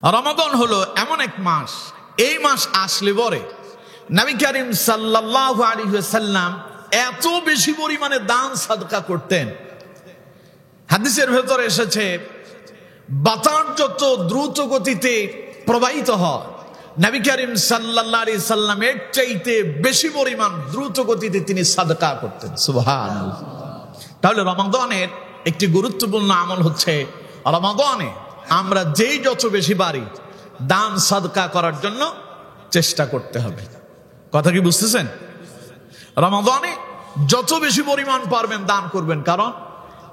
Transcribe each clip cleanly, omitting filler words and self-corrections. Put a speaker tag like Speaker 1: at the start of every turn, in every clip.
Speaker 1: রমাদান হলো এমন এক মাস, এই মাস আসলে পরে নবী করিম সাল্লাল্লাহু আলাইহি ওয়াসাল্লাম এত বেশি পরিমাণে দান সাদকা করতেন। হাদিসের ভেতরে এসেছে, বাতাস যত দ্রুত গতিতে প্রবাহিত হয়, নবী করিম সাল্লাল্লাহু আলাইহি সাল্লাম এর চাইতে বেশি পরিমাণ দ্রুত গতিতে তিনি সাদকা করতেন। সুবহানাল্লাহ। তাহলে রমাদানের একটি গুরুত্বপূর্ণ আমল হচ্ছে, রমাদানে আমরা যেই যত বেশি পারি দান সাদকা করার জন্য চেষ্টা করতে হবে। কথা কি বুঝতেছেন? রমাদানে যত বেশি পরিমাণ পারবেন দান করবেন, কারণ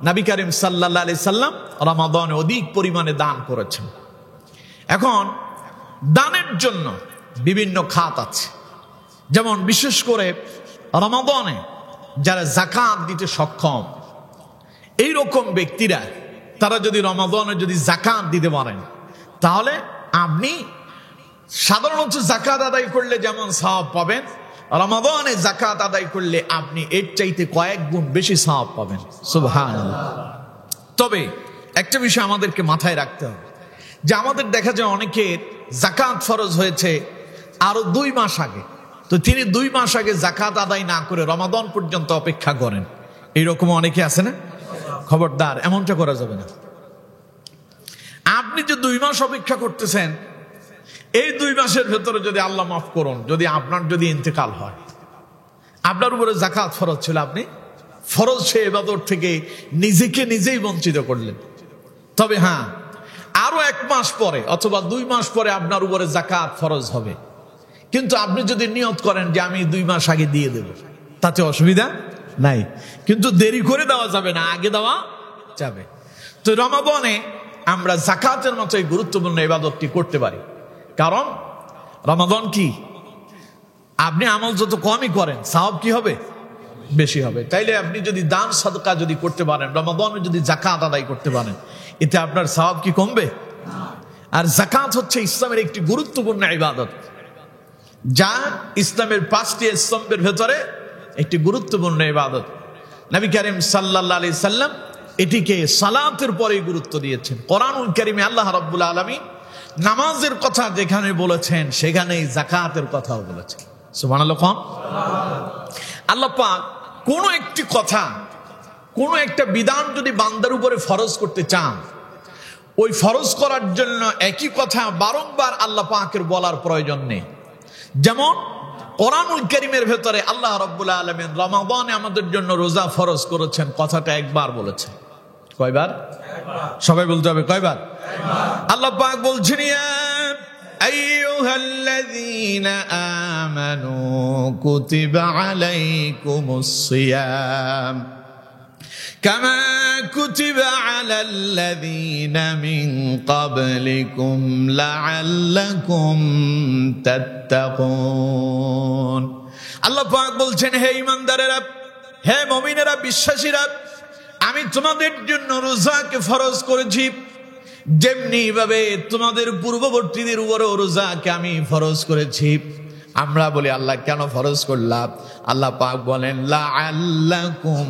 Speaker 1: নবী করিম সাল্লাল্লাহু আলাইহি সাল্লাম রমাদানে অধিক পরিমাণে দান করেছেন। এখন দানের জন্য বিভিন্ন খাত আছে, যেমন বিশেষ করে রমাদানে যারা যাকাত দিতে সক্ষম, এই রকম ব্যক্তিরা তারা যদি রমাদানে যদি যাকাত দিতে পারেন, তাহলে আপনি সাধারণত যাকাত আদায় করলে যেমন সওয়াব পাবেন, রমাদানে যাকাত আদায় করলে আপনি এর চাইতে কয়েক গুণ বেশি সওয়াব পাবেন। সুবহানাল্লাহ। তবে একটা বিষয় আমাদেরকে মাথায় রাখতে হবে যে আমাদের দেখা যায় অনেকের যাকাত ফরজ হয়েছে আরো 2 মাস আগে, তো তিনি 2 মাস আগে যাকাত আদায় না করে রমাদান পর্যন্ত অপেক্ষা করেন। এইরকম অনেকে আছে না? খবরদার, এমনটা করা যাবে না। আপনি যে 2 মাস অপেক্ষা করতেছেন, এই 2 মাসের ভেতরে যদি আল্লাহ মাফ করুন, যদি আপনার যদি ইন্তেকাল হয়, আপনার উপরে যাকাত ফরজ ছিল, আপনি ফরজ সে ইবাদত থেকে নিজেকে নিজেই বঞ্চিত করলেন। তবে হ্যাঁ, আরো 1 মাস পরে অথবা 2 মাস পরে আপনার উপরে যাকাত ফরজ হবে, কিন্তু আপনি যদি নিয়ত করেন যে আমি 2 মাস আগে দিয়ে দেব, তাতে অসুবিধা নাই, কিন্তু দেরি করে দেওয়া যাবে না, আগে দেওয়া যাবে। তো রমাদানে আমরা যাকাতের মতো এই গুরুত্বপূর্ণ ইবাদতটি করতে পারি, কারণ রমাদান কি, আপনি আমল যত কমই করেন সওয়াব কি হবে? বেশি হবে। তাইলে আপনি যদি দান সাদকা যদি করতে পারেন, রমাদানে যদি যাকাত আদায় করতে পারেন, এতে আপনার সওয়াব কি কমবে? আর যাকাত হচ্ছে ইসলামের একটি গুরুত্বপূর্ণ ইবাদত, যা ইসলামের 5টি স্তম্ভের ভেতরে একটি গুরুত্বপূর্ণ ইবাদত। নবী করিম সাল্লাল্লাহু আলাইহি সাল্লাম এটিকে সালাতের পরে গুরুত্ব দিয়েছেন। কোরআনুল কারীমে আল্লাহ রাব্বুল আলামিন নামাজের কথা যেখানে বলেছেন, সেখানেই যাকাতের কথাও বলেছেন। সুবহানাল্লাহ। আল্লাহ পাক কোন একটি কথা, কোন একটা বিধান যদি বান্দার উপরে ফরজ করতে চান, ওই ফরজ করার জন্য একই কথা বারংবার আল্লাহ পাকের বলার প্রয়োজন নেই। যেমন কোরআনুল কারীমের ভেতরে আল্লাহ রাব্বুল আলামিন রমাদানে আমাদের জন্য রোজা ফরজ করেছেন, কথাটা একবার বলেছেন। কয়বার? সবাই বলতে হবে, কয়বার? আল্লাহ পাক বলছেন, ইয়া আইয়ুহাল্লাযীনা আমানু কুতিবা আলাইকুমুস সিয়াম কামা কুতিবা আলাল্লাযীনা মিন ক্বাবলিকুম লাআল্লাকুম তাত্তাকুন। আল্লাহ পাক বলছেন, হে ঈমানদারেরা, হে মুমিনেরা, বিশ্বাসীরা, আমি তোমাদের জন্য রোজাকে ফরজ করেছি, যেমনি ভাবে তোমাদের পূর্ববর্তীদের উপরেও রোজাকে আমি ফরজ করেছি। আমরা বলি, আল্লাহ কেন ফরজ করলাম? আল্লাহ পাক বলেন, লাআল্লাকুম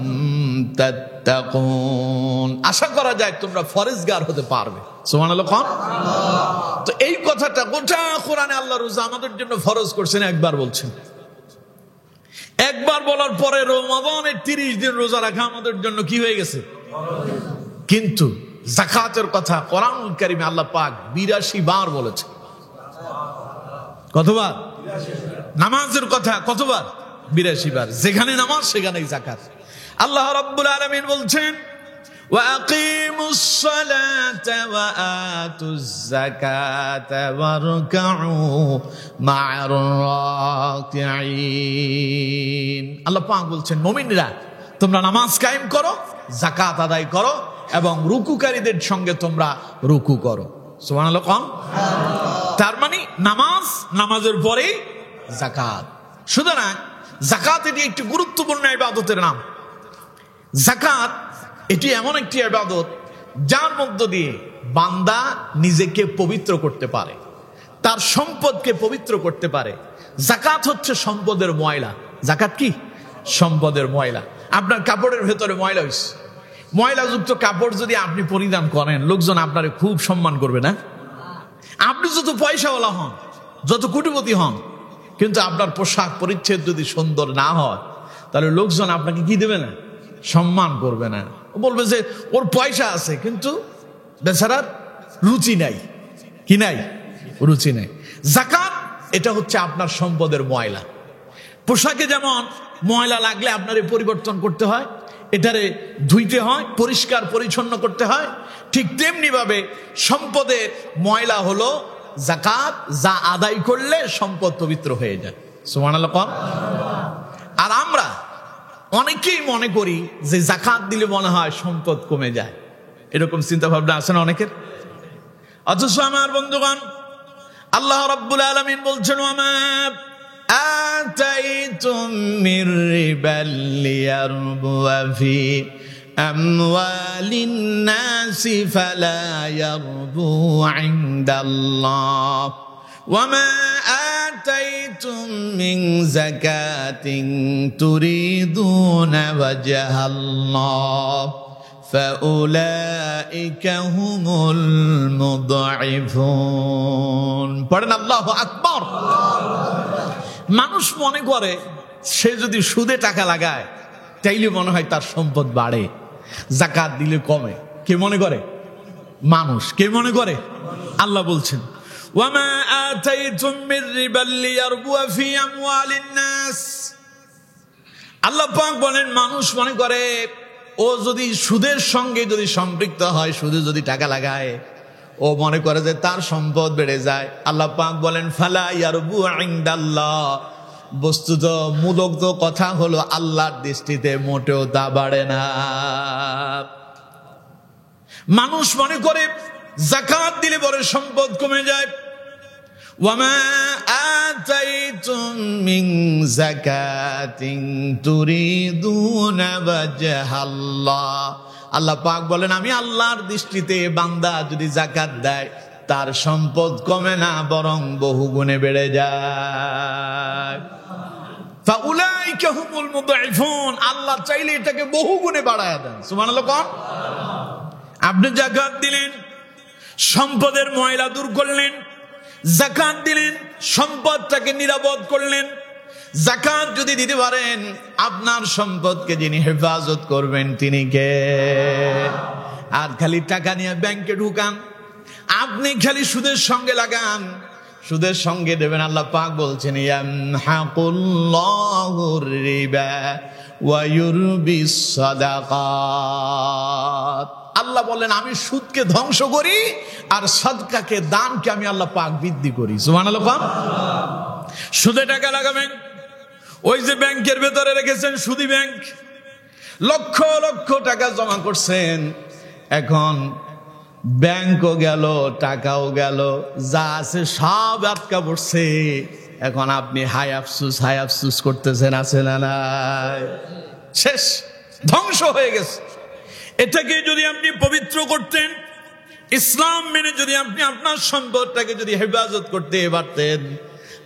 Speaker 1: তাত্তাকুন, আশা করা যায় তোমরা ফরজগার হতে পারবে। সুবহানাল্লাহ। তো এই কথাটা গোটা কোরআনে আল্লাহ রোজা আমাদের জন্য ফরজ করছেন একবার বলছেন। একবার বলার পরে রমাদানের 30 দিন রোজা রাখা আমাদের জন্য কি হয়ে গেছে? কিন্তু যাকাতের কথা কোরআনুল কারীমে আল্লাহ পাক 82 বার বলেছেন। কতবার? নামাজের কথা কতবার? 82 বার। যেখানে নামাজ সেখানেই যাকাত। আল্লাহ রাব্বুল আলামিন বলছেন, ওয়া আকিমুস সালাতা ওয়া আতুজ যাকাতা ওয়ারকাউ মা'আর রাকিঈন। আল্লাহ পাক বলছেন, মুমিনরা তোমরা নামাজ কায়েম করো, যাকাত আদায় করো এবং রুকুকারীদের সঙ্গে তোমরা রুকু করো। সুবহানাল্লাহ। তার মানে নামাজ, নামাজের পরে যাকাত। সুতরাং যাকাত এটি একটি গুরুত্বপূর্ণ ইবাদতের নাম। যাকাত এটি এমন একটি ইবাদত যার মধ্য দিয়ে বান্দা নিজেকে পবিত্র করতে পারে, তার সম্পদকে পবিত্র করতে পারে। যাকাত হচ্ছে সম্পদের ময়লা। যাকাত কি? সম্পদের ময়লা। আপনার কাপড়ের ভেতরে ময়লা হইছে, ময়লাযুক্ত কাপড় যদি আপনি পরিধান করেন, লোকজন আপনারে খুব সম্মান করবে না? আপনি যত পয়সাওয়ালা হন, যত কোটিপতি হন, কিন্তু আপনার পোশাক পরিচ্ছদ যদি সুন্দর না হয়, তাহলে লোকজন আপনাকে কি দেবে না? সম্মান করবে না। বলবে যে ওর পয়সা আছে কিন্তু বেচারার রুচি নাই। কি নাই? রুচি নাই। যাকাত এটা হচ্ছে আপনার সম্পদের ময়লা। পোশাকে যেমন ময়লা লাগলে আপনার পরিবর্তন করতে হয়, এটারে ধুইতে হয়, পরিষ্কার পরিচ্ছন্ন করতে হয়, ঠিক তেমনি ভাবে সম্পদের ময়লা হলো যাকাত, যা আদায় করলে সম্পদ পবিত্র হয়ে যায়। সুবহানাল্লাহ। আর আমরা অনেকেই মনে করি যে যাকাত দিলে মনে হয় সম্পদ কমে যায়, এরকম চিন্তা ভাবনা আছে না অনেকের। অথচ আমার বন্ধুগণ, আল্লাহ রাব্বুল আলামিন বলছেন, ওয়ামা আতাইতুম মির রিবাল লিয়ারবুয়া ফি আমওয়ালিন নাসি ফালা ইয়ারবু ইনদাল্লাহ ওয়ামা আতাইতুম মিন যাকাতিন তুরিদুনা ওয়াজহাল্লাহ ফাউলাইকা হুমুল মুদঈফুন। পড়েন আল্লাহু আকবার। মানুষ মনে করে সে যদি সুদে টাকা লাগায় তাইলে মনে হয় তার সম্পদ বাড়ে, যাকাত দিলে কমে। কে মনে করে? মানুষ। কে মনে করে? আল্লাহ বলছেন, ওয়ামা আতাইতুম মির রিবাল লিয়ারবুয়া ফি আমওয়ালিন নাস। আল্লাহ পাক বলেন, মানুষ মনে করে ও যদি সুদের সঙ্গে যদি সম্পৃক্ত হয়, সুদে যদি টাকা লাগায়, ও মনে করে যে তার সম্পদ বেড়ে যায়। আল্লাহ পাক বলেন, ফালা ইয়ারবু ইনদাল্লাহ। বস্তুত মূলক তো কথা হলো, আল্লাহর দৃষ্টিতে মোটেও তা বাড়ে না। মানুষ মনে করে যাকাত দিলে বড় সম্পদ কমে যায়। ওয়ামা আতাইতুম মিন যাকাতিন তুরিদুনা ওয়াজহাল্লাহ। আল্লাহ পাক বলেন, আমি আল্লাহর দৃষ্টিতে বান্দা যদি যাকাত দেয় তার সম্পদ কমে না, বরং বহুগুণে বেড়ে যায়। ফাউলাইকা হুমুল মুদঈফুন। আল্লাহ চাইলে এটাকে বহুগুণে বাড়ায় দেন। সুবহানাল্লাহ। আপনি যাকাত দিলেন, সম্পদের ময়লা দূর করলেন। যাকাত দিলেন, সম্পদটাকে নিরাপদ করলেন। যাকাত যদি দিতে পারেন, আপনার সম্পদকে যিনি হেফাজত করবেন তিনি কে? আর খালি টাকা নিয়ে ব্যাংকে ঢুকান, আপনি খালি সুদের সঙ্গে লাগান, সুদের সঙ্গে দেবেন। আল্লাহ পাক বলছেন, ইয়ামহাকুল্লাহুর রিবা ওয়া ইউরবিস সাদাকাত। আল্লাহ বলেন, আমি সুদকে ধ্বংস করি আর সাদকাকে, দানকে আমি আল্লাহ পাক বৃদ্ধি করি। সুবহানাল্লাহ। সুদে টাকা লাগাবেন, ওই যে ব্যাংকের ভেতরে রেখেছেন সুদী ব্যাংক, লক্ষ লক্ষ টাকা জমা করছেন, এখন ব্যাংকও গেল, টাকাও গেল, যা আছে সব আটকা পড়ছে। এখন আপনি হায় আফসুস করতেছেন, আছে না নাই? শেষ, ধ্বংস হয়ে গেছে। এটাকে যদি আপনি পবিত্র করতেন, ইসলাম মেনে যদি আপনি আপনার সম্পদটাকে যদি হেফাজত করতে পারতেন,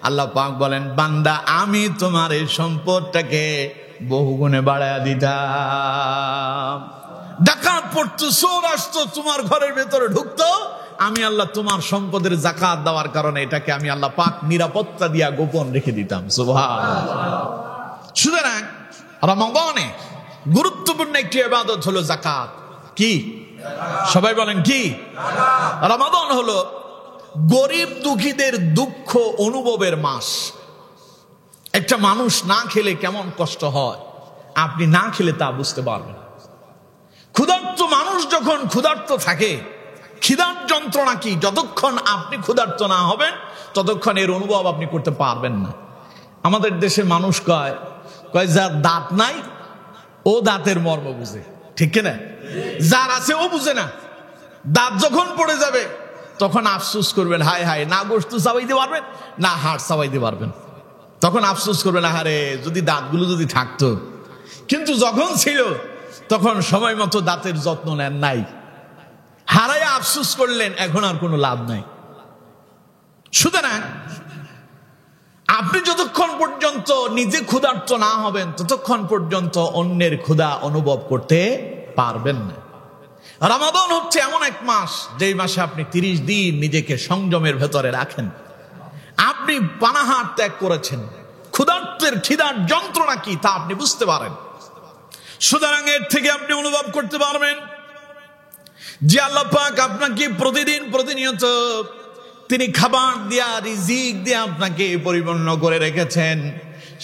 Speaker 1: আল্লাহ পাক বলেন, বান্দা আমি তোমার এই সম্পদটাকে বহুগুণে বাড়ায়া দিতাম। ডাকাত পড়তো, চোর আসতো, তোমার ঘরের ভেতরে ঢুকতো, আমি আল্লাহ তোমার সম্পদের যাকাত দেওয়ার কারণে এটাকে আমি আল্লাহ পাক নিরাপত্তা দিয়া গোপন রেখে দিতাম। সুবহানাল্লাহ। সুতরাং রমাদানে গুরুত্বপূর্ণ একটি ইবাদত হলো যাকাত। কি? সবাই বলেন কি? রমাদান হলো গরিব দুঃখীদের দুঃখ অনুভবের মাস। একটা মানুষ না খেলে কেমন কষ্ট হয় আপনি না খেলে তা বুঝতে পারবেন। ক্ষুধার্ত মানুষ যখন ক্ষুধার্ত থাকে, খিদার যন্ত্রণা কি, যতক্ষণ আপনি ক্ষুধার্ত না হবেন ততক্ষণ এর অনুভব আপনি করতে পারবেন না। আমাদের দেশে মানুষ কয় যার দাঁত নাই ও দাঁতের মর্ম বুঝে, ঠিক কিনা? যার আছে ও বুঝে না। দাঁত যখন পড়ে যাবে তখন আফসোস করবেন, হায় হায়, না গোশত চাবাইতে পারবেন না হাড় চাবাইতে পারবেন। তখন আফসোস করবেন, আহারে যদি দাঁতগুলো যদি থাকতো। কিন্তু যখন ছিল তখন সময় মতো দাঁতের যত্ন নেন নাই, হারায় আফসোস করলেন, এখন আর কোনো লাভ নাই। সুতরাং আপনি যতক্ষণ পর্যন্ত নিজে ক্ষুধার্ত না হবেন ততক্ষণ পর্যন্ত অন্যের ক্ষুধা অনুভব করতে পারবেন না। রমাদান হচ্ছে এমন এক মাস যেই মাসে আপনি 30 দিন নিজেকে সংযমের ভেতরে রাখেন। আপনি পানাহার ত্যাগ করেছেন, ক্ষুধার্তের খিদার যন্ত্রণা কি তা আপনি বুঝতে পারেন। সুতরাং এর থেকে আপনি অনুভব করতে পারবেন যে আল্লাহ পাক আপনাকে প্রতিদিন প্রতিনিয়ত তিনি খাবার দিয়া, রিজিক দিয়ে আপনাকে পরিপূর্ণ করে রেখেছেন।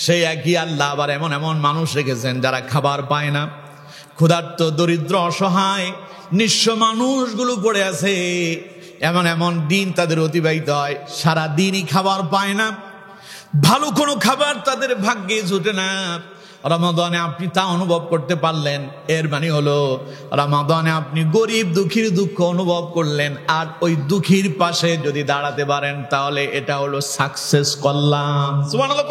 Speaker 1: সেই একই আল্লাহ আবার এমন এমন মানুষ রেখেছেন যারা খাবার পায় না, ক্ষুধার্ত, দরিদ্র, অসহায়, নিঃস্ব মানুষগুলো পড়ে আছে। এমন এমন দিন তাদের অতিবাহিত হয়, সারা দিনই খাবার পায় না, ভালো কোনো খাবার তাদের ভাগ্যে জুটে না। রমাদানে আপনি তা অনুভব করতে পারলেন, এর মানে হলো রমাদানে আপনি গরিব দুঃখীর দুঃখ অনুভব করলেন। আর ওই দুঃখীর পাশে যদি দাঁড়াতে পারেন তাহলে এটা হলো সাকসেস করলাম। সুবহানাল্লাহ।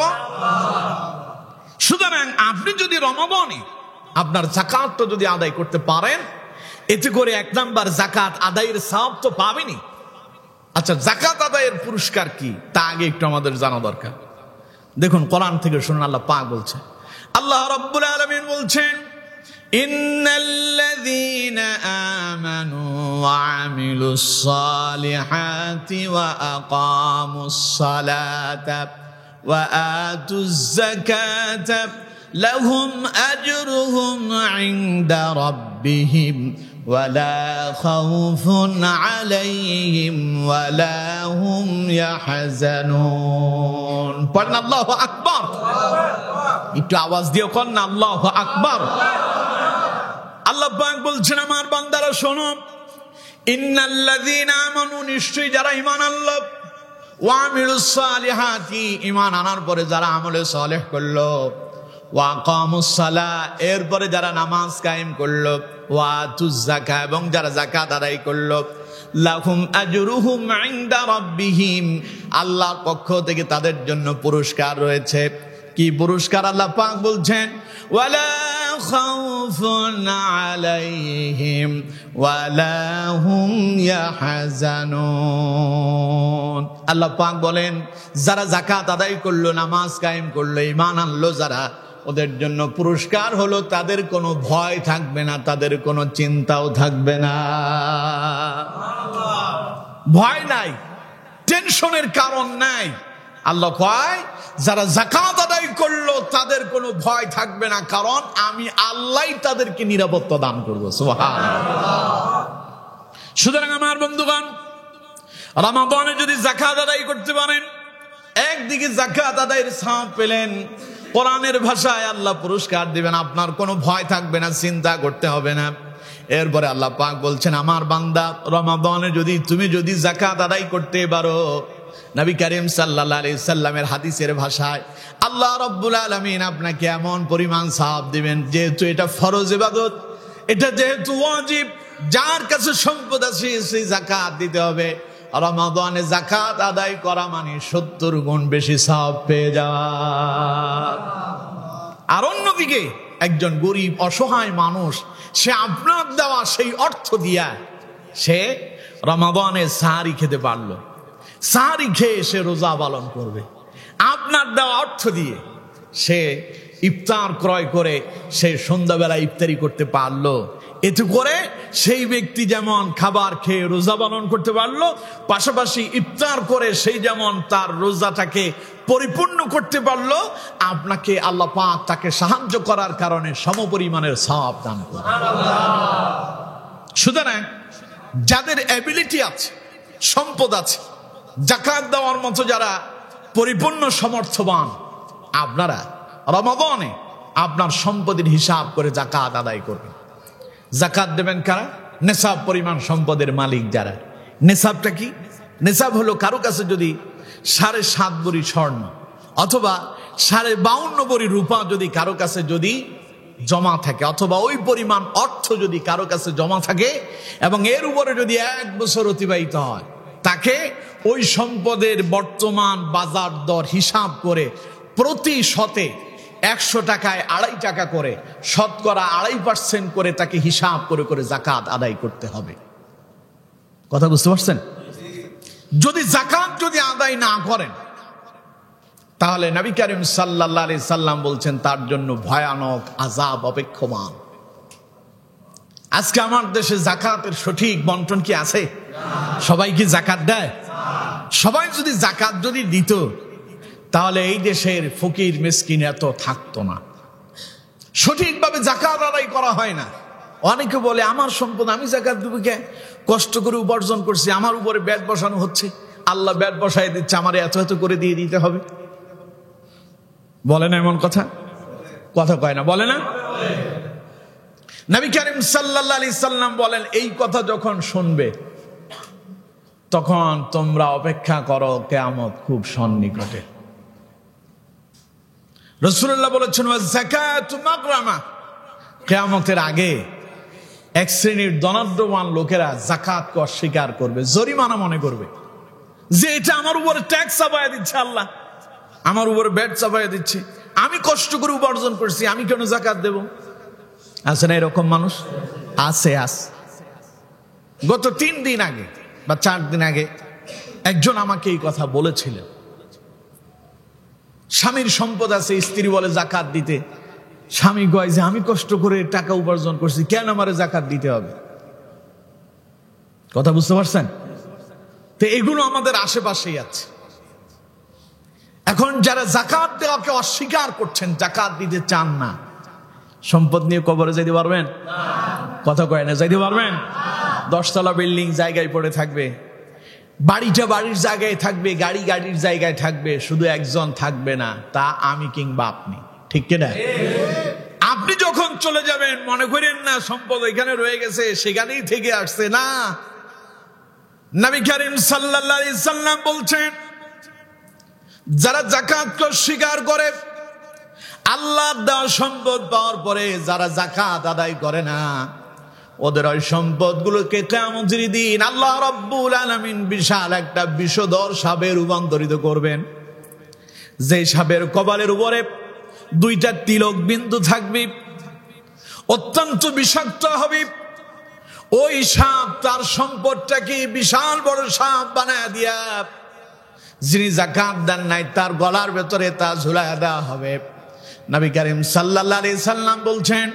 Speaker 1: সুতরাং আপনি যদি রমাদানে আপনার যাকাতটা যদি আদায় করতে পারেন, এতে করে 1 নাম্বার যাকাত আদায়ের সওয়াব তো পাবেনই। আচ্ছা, যাকাত আদায়ের পুরস্কার কি তা আগে একটু আমাদের জানা দরকার। দেখুন, কোরআন থেকে শুনুন, আল্লাহ পাক বলছেন, আল্লাহ রাব্বুল আলামিন বলছেন, ইন্নাল্লাযীনা আমানু ওয়া আমিলুস সালিহাতি ওয়া আকামুস সালাতা ওয়া আতুজ যাকাতা লাহুম আজরুহুম ইনদা রাব্বিহিম ওয়ালা খাউফুন আলাইহিম ওয়ালা হুম ইয়াহজানুন। পড়েন আল্লাহু আকবার। একটু আওয়াজ দিয়ে কর না, আল্লাহু আকবার। আল্লাহ পাক বলছেন, আমার বান্দারা শোনো, ইন্নাল্লাযীনা আমানু, নিশ্চয়ই যারা ঈমান আনলো, ওয়া আমিলুস সালিহাতি, ঈমান আনার পরে যারা আমলে সালেহ করলো, ওয়া আকামুস সালাহ, এরপরে যারা নামাজ কায়েম করলো, ওয়া আতুজ যাকাত, এবং যারা যাকাত আদায় করলো, লাহুম আজরুহুম ইনদা রাব্বিহিম, আল্লাহর পক্ষ থেকে তাদের জন্য পুরস্কার রয়েছে। কি পুরস্কার? আল্লাহ পাক বলছেন, ওয়ালা খাউফুন আলাইহিম ওয়ালা হুম ইয়াহজানুন। আল্লাহ পাক বলেন, যারা যাকাত আদায় করলো, নামাজ কায়েম করলো, ঈমান আনলো যারা, ওদের জন্য পুরস্কার হলো তাদের কোনো ভয় থাকবে না, তাদের কোনো চিন্তাও থাকবে না। ভয় নাই, টেনশনের কারণ নাই। আল্লাহ কয়, যারা যাকাত আদায় করলো তাদের কোনো ভয় থাকবে না, কারণ আমি আল্লাহই তাদেরকে নিরাপত্তা দান করবো। সুবহানাল্লাহ। সুতরাং আমার বন্ধুগণ, রমাদানে যদি যাকাত আদায় করতে পারেন, একদিকে যাকাত আদায়ের সওয়াব পেলেন, কোরআনের ভাষায় আল্লাহ পুরস্কার দিবেন, আপনার কোনো ভয় থাকবে না, চিন্তা করতে হবে না। এরপরে আল্লাহ পাক বলছেন, আমার বান্দা, রমাদানে তুমি যদি যাকাত আদায় করতে পারো, নবী করিম সাল্লাল্লাহু আলাইহি সাল্লামের হাদিসের ভাষায় আল্লাহ রাব্বুল আলামিন আপনাকে এমন পরিমাণ সওয়াব দিবেন, যেহেতু এটা ফরজ ইবাদত, এটা যেহেতু ওয়াজিব, যার কাছে সম্পদ আছে সেই যাকাত দিতে হবে। রমাদানে যাকাত আদায় করা মানে 70 গুণ বেশি সওয়াব পেয়ে যাওয়া। আর অন্যদিকে একজন গরিব অসহায় মানুষ, সে আপনার দেওয়া সেই অর্থ দিয়া সে রমাদানে সাহারি খেতে পারলো, সাহারি খেয়ে সে রোজা পালন করবে। আপনার দেওয়া অর্থ দিয়ে সে ইফতার ক্রয় করে সে সন্ধ্যাবেলা ইফতারি করতে পারলো। এতে করে সেই ব্যক্তি যেমন খাবার খেয়ে রোজা পালন করতে পারলো, পাশাপাশি ইফতার করে সেই যেমন তার রোজাটাকে পরিপূর্ণ করতে পারলো। আপনাকে আল্লাহ পাক তাকে সাহায্য করার কারণে সমপরিমাণের সওয়াব দান করেন। সুতরাং যাদের এবিলিটি আছে, সম্পদ আছে, যাকাত দেওয়ার মতো যারা পরিপূর্ণ সমর্থবান, আপনারা রমাদানে আপনার সম্পদের হিসাব করে যাকাত আদায় করবেন। যাকাত দেবেন কারা? নেশাব পরিমাণ সম্পদের মালিক যারা। নেশাবটা কি? নেশাব হলো কারো কাছে যদি 7.5 ভরি স্বর্ণ অথবা 52.5 ভরি রূপা যদি কারো কাছে যদি জমা থাকে, অথবা ওই পরিমাণ অর্থ যদি কারো কাছে জমা থাকে, এবং এর উপরে যদি 1 বছর অতিবাহিত হয়, তাকে ওই সম্পদের বর্তমান বাজার দর হিসাব করে প্রতি শতে 100 টাকায় 2.5 টাকা করে, শতকরা 2.5% করে তাকে হিসাব করে করে যাকাত আদায় করতে হবে। কথা বুঝতে পারছেন? যদি যাকাত যদি আদায় না করেন, তাহলে নবী করিম সাল্লাল্লাহু আলাইহি সাল্লাম বলছেন তার জন্য ভয়ানক আযাব অপেক্ষমান। আজকে আমার দেশে জাকাতের সঠিক বন্টন কি আছে? সবাই কি জাকাত দেয়? সবাই যদি জাকাত যদি দিত, তাহলে এই দেশের ফকির মিসকিন এত থাকতো না। সঠিকভাবে জাকাত আদায় করা হয় না। অনেকে বলে আমার সম্পদ আমি জাকাত দেব কে? কষ্ট করে উপার্জন করছি, আমার উপরে ব্যাট বসানো হচ্ছে, আল্লাহ ব্যাট বসায় দিচ্ছে, আমার এত এত করে দিয়ে দিতে হবে। বলে না এমন কথা? কথা কয় না, বলে না? নবী করিম সাল্লাল্লাহু আলাইহি সাল্লাম বলেন, এই কথা যখন শুনবে তখন তোমরা অপেক্ষা করো কিয়ামত খুব সন্নিকটে। রাসূলুল্লাহ বলেছেন, ওয়া যাকাতু মাগরামা, কিয়ামতের আগে এক শ্রেণীর ধনাঢ্যবান লোকেরা যাকাতকে অস্বীকার করবে, জরিমানা মনে করবে যে এটা আমার উপরে ট্যাক্স চাপায়া দিচ্ছে, আল্লাহ আমার উপরে ব্যাট চাপায়া দিচ্ছে, আমি কষ্ট করে উপার্জন করছি, আমি কেন যাকাত দেব? আছে না এরকম মানুষ? আছে। গত 3 দিন আগে বা 4 দিন আগে একজন আমাকে এই কথা বলেছিলেন। স্বামীর সম্পদ আছে, স্ত্রী বলে জাকাত দিতে, স্বামী কয় যে আমি কষ্ট করে টাকা উপার্জন করছি, কেন আমারে জাকাত দিতে হবে? কথা বুঝতে পারছেন? তো এগুলো আমাদের আশেপাশেই আছে। এখন যারা জাকাত দেওয়াকে অস্বীকার করছেন, জাকাত দিতে চান না, সম্পদ নিয়ে কবরে যাইতে পারবেন? কথা কয় না, যাইতে পারবেন? 10 তলা বিল্ডিং জায়গায় পড়ে থাকবে, বাড়িটা বাড়ির জায়গায় থাকবে, গাড়ি গাড়ির জায়গায় থাকবে, শুধু একজন থাকবে না, তা আমি কিংবা আপনি। ঠিক কিনা? আপনি যখন চলে যাবেন মনে করেন না সম্পদ এখানে রয়ে গেছে, সেখানেই থেকে আসছে না। নবী করিম সাল্লাল্লাহু আলাইহি সাল্লাম বলছেন, যারা যাকাতকে অস্বীকার করে, আল্লাহর দেওয়া সম্পদ পাওয়ার পরে যারা যাকাত আদায় করে না, ওদের ওই সম্পদগুলোকে কিয়ামতের দিন আল্লাহ রাব্বুল আলামিন বিশাল একটা বিষধর সাপে রূপান্তরিত করবেন। যে সাপের কপালের উপরে 2টা তিলক বিন্দু থাকবে, অত্যন্ত বিষাক্ত হবে। ওই সাপ তার সম্পদটাকে বিশাল বড় সাপ বানায় দিয়া যিনি যাকাত দেন নাই তার গলার ভেতরে তা ঝুলাইয়া দেওয়া হবে। নবী করিম সাল্লাল্লাহু আলাইহি সাল্লাম বলছেন,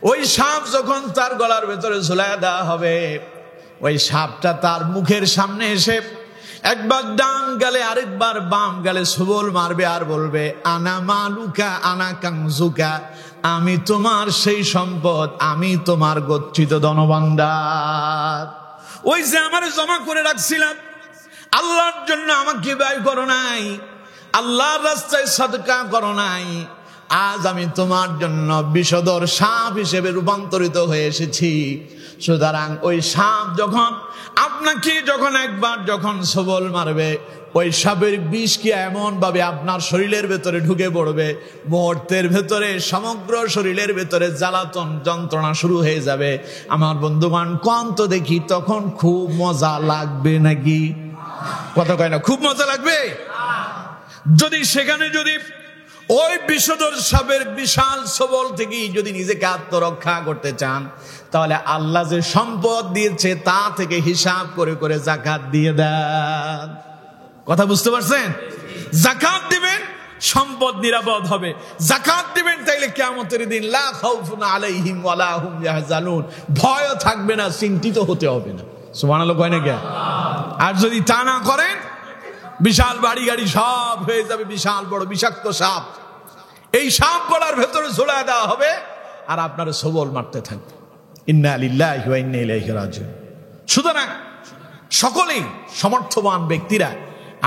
Speaker 1: ওই সাপ যখন তার গলার ভেতরে ঝুলাইয়া দেওয়া হবে, ওই সাপটা তার মুখের সামনে এসে একবার ডান গালে আরেকবার বাম গালে সবল মারবে আর বলবে, আনা মালুকা আনা কানজুকা, আমি তোমার সেই সম্পদ, আমি তোমার গচ্ছিত ধনভাণ্ডার। ওই যে আমারে জমা করে রাখছিলাম, আল্লাহর জন্য আমাকে ব্যয় করো নাই, আল্লাহর রাস্তায় সাদকা করো নাই, আজ আমি তোমার জন্য বিষধর সাপ হিসেবে রূপান্তরিত হয়ে এসেছি। সুতরাং ওই সাপ যখন আপনাকে একবার সবল মারবে, ওই সাপের বিষ কি এমন ভাবে আপনার শরীরের ভেতরে ঢুকে পড়বে, মুহূর্তের ভেতরে সমগ্র শরীরের ভেতরে জ্বালাতন যন্ত্রণা শুরু হয়ে যাবে। আমার বন্ধুগণ, কোন তো দেখি তখন খুব মজা লাগবে নাকি? কথা কয় না, খুব মজা লাগবে। যদি সেখানে ওই বিষধর সাপের বিশাল সবল থেকে যদি নিজেকে আত্মরক্ষা করতে চান, তাহলে আল্লাহ যে সম্পদ দিয়েছে তা থেকে হিসাব করে করে যাকাত দিয়ে দেন। কথা বুঝতে পারছেন? যাকাত দিবেন, সম্পদ নিরাপদ হবে। যাকাত দিবেন, তাইলে কিয়ামতের দিন লা খাউফুন আলাইহিম ওয়ালা হুম ইয়াহজানুন, ভয় থাকবে না, চিন্তিত হতে হবে না। সুবহানাল্লাহ কয় না কে? আর যদি তা না করেন, বিশাল বাড়ি গাড়ি সব হয়ে যাবে বিশাল বড় বিষাক্ত সাপ। এই সাপ গলার ভেতরে ঝোলায় দেওয়া হবে আর আপনারা সবল মারতে থাকবে। ইন্না লিল্লাহি ওয়া ইন্না ইলাইহি রাজিউন। সুতরাং সকলেই সমর্থবান ব্যক্তিরা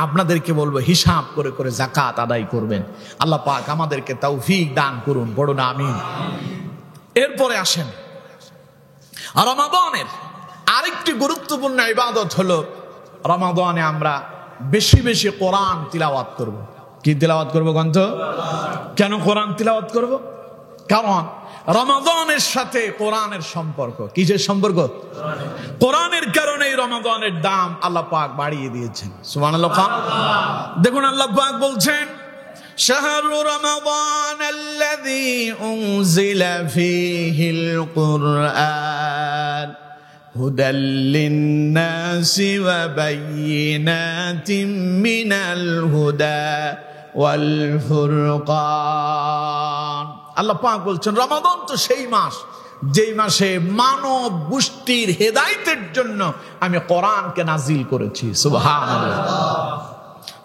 Speaker 1: আপনাদেরকে বলবো, হিসাব করে করে যাকাত আদায় করবেন। আল্লাহ পাক আমাদেরকে তৌফিক দান করুন, পড়ুন আমিন। এরপরে আসেন, রমাদানের আরেকটি গুরুত্বপূর্ণ ইবাদত হলো, রমাদানে আমরা বেশি বেশি কোরআন তিলাওয়াত করব। কি তিলাওয়াত করব গ্রন্থ? কেন কোরআন তিলাওয়াত করব? কারণ রমাদানের সাথে কোরআনের সম্পর্ক। কিসের সম্পর্ক? কোরআনের কারণে রমাদানের দাম আল্লাহ পাক বাড়িয়ে দিয়েছেন। সুবহানাল্লাহ। দেখুন আল্লাহ পাক বলছেন, শাহরু রমাদান আল্লাযী উনজিলা ফীহিল কুরআন হুদাল লিন-নাসি ওয়া বায়িনাতিন মিনাল হুদা ওয়াল ফুরকান। আল্লাহ পাক বলছেন, রমাদান তো সেই মাস যেই মাসে মানব গোষ্ঠীর হেদায়েতের জন্য আমি কোরআনকে নাজিল করেছি। সুবহানাল্লাহ।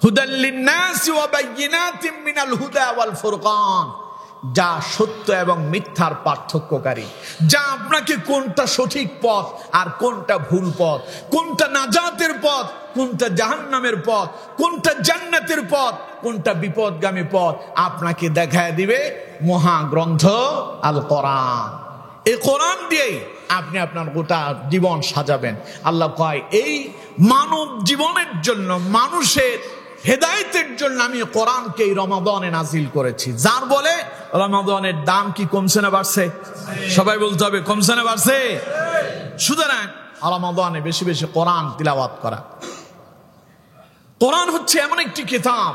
Speaker 1: হুদাল লিন-নাসি ওয়া বায়্যিনাতিন মিনাল হুদা ওয়াল ফুরকান, যা সত্য এবং মিথ্যার পার্থক্যকারী, যা আপনাকে কোনটা সঠিক পথ আর কোনটা ভুল পথ, কোনটা নাজাতের পথ, কোনটা জাহান্নামের পথ, কোনটা জান্নাতের পথ, কোনটা বিপদগামী পথ আপনাকে দেখায় দিবে মহাগ্রন্থ আল কোরআন। এই কোরআন দিয়েই আপনি আপনার গোটা জীবন সাজাবেন। আল্লাহ কয় এই মানব জীবনের জন্য, মানুষের হেদায়েতের জন্য আমি কোরআনকে এই রমাদানে নাজিল করেছি। যার বলে রমাদানের দাম কি কমছে না বাড়ছে? সবাই বলতে হবে কমছে না বাড়ছে? সুতরাং রমাদানে বেশি বেশি কোরআন তিলাওয়াত করা। কোরআন হচ্ছে এমন একটি কিতাব,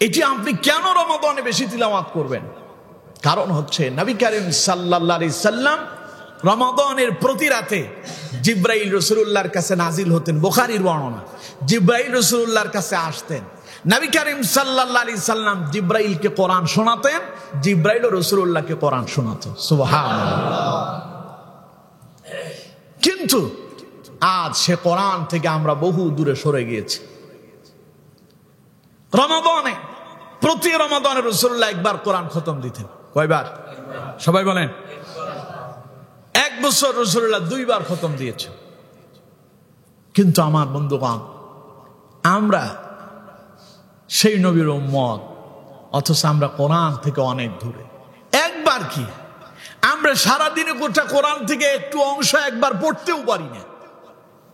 Speaker 1: এটি আপনি কেন রমাদানে বেশি তিলাওয়াত করবেন? কারণ হচ্ছে নবী করিম সাল্লাল্লাহু আলাইহি সাল্লাম রমাদানের প্রতি রাতে জিবরাইল রাসূলুল্লাহর কাছে নাজিল হতেন। বুখারীর বর্ণনা, জিবরাইল রাসূলুল্লাহর কাছে আসতেন, নবী করিম সাল্লাল্লাহু আলাইহি সাল্লাম জিবরাইলকে কোরআন শোনাতেন, জিবরাইল রাসূলুল্লাহকে কোরআন শোনাতো। সুবহানাল্লাহ। কিন্তু আজ সে কোরআন থেকে আমরা বহু দূরে সরে গিয়েছি। রমাদানে, প্রতি রমাদানে রাসূলুল্লাহ একবার কোরআন খতম দিতেন। কয়বার? সবাই বলেন। এক বছর রাসূলুল্লাহ 2 বার খতম দিয়েছে। কিন্তু আমার বন্ধুগণ, আমরা সেই নবীর উম্মত, অথচ আমরা কোরআন থেকে অনেক দূরে। একবার কি, আমরা সারাদিনে গোটা কোরআন থেকে একটু অংশ একবার পড়তেও পারি না।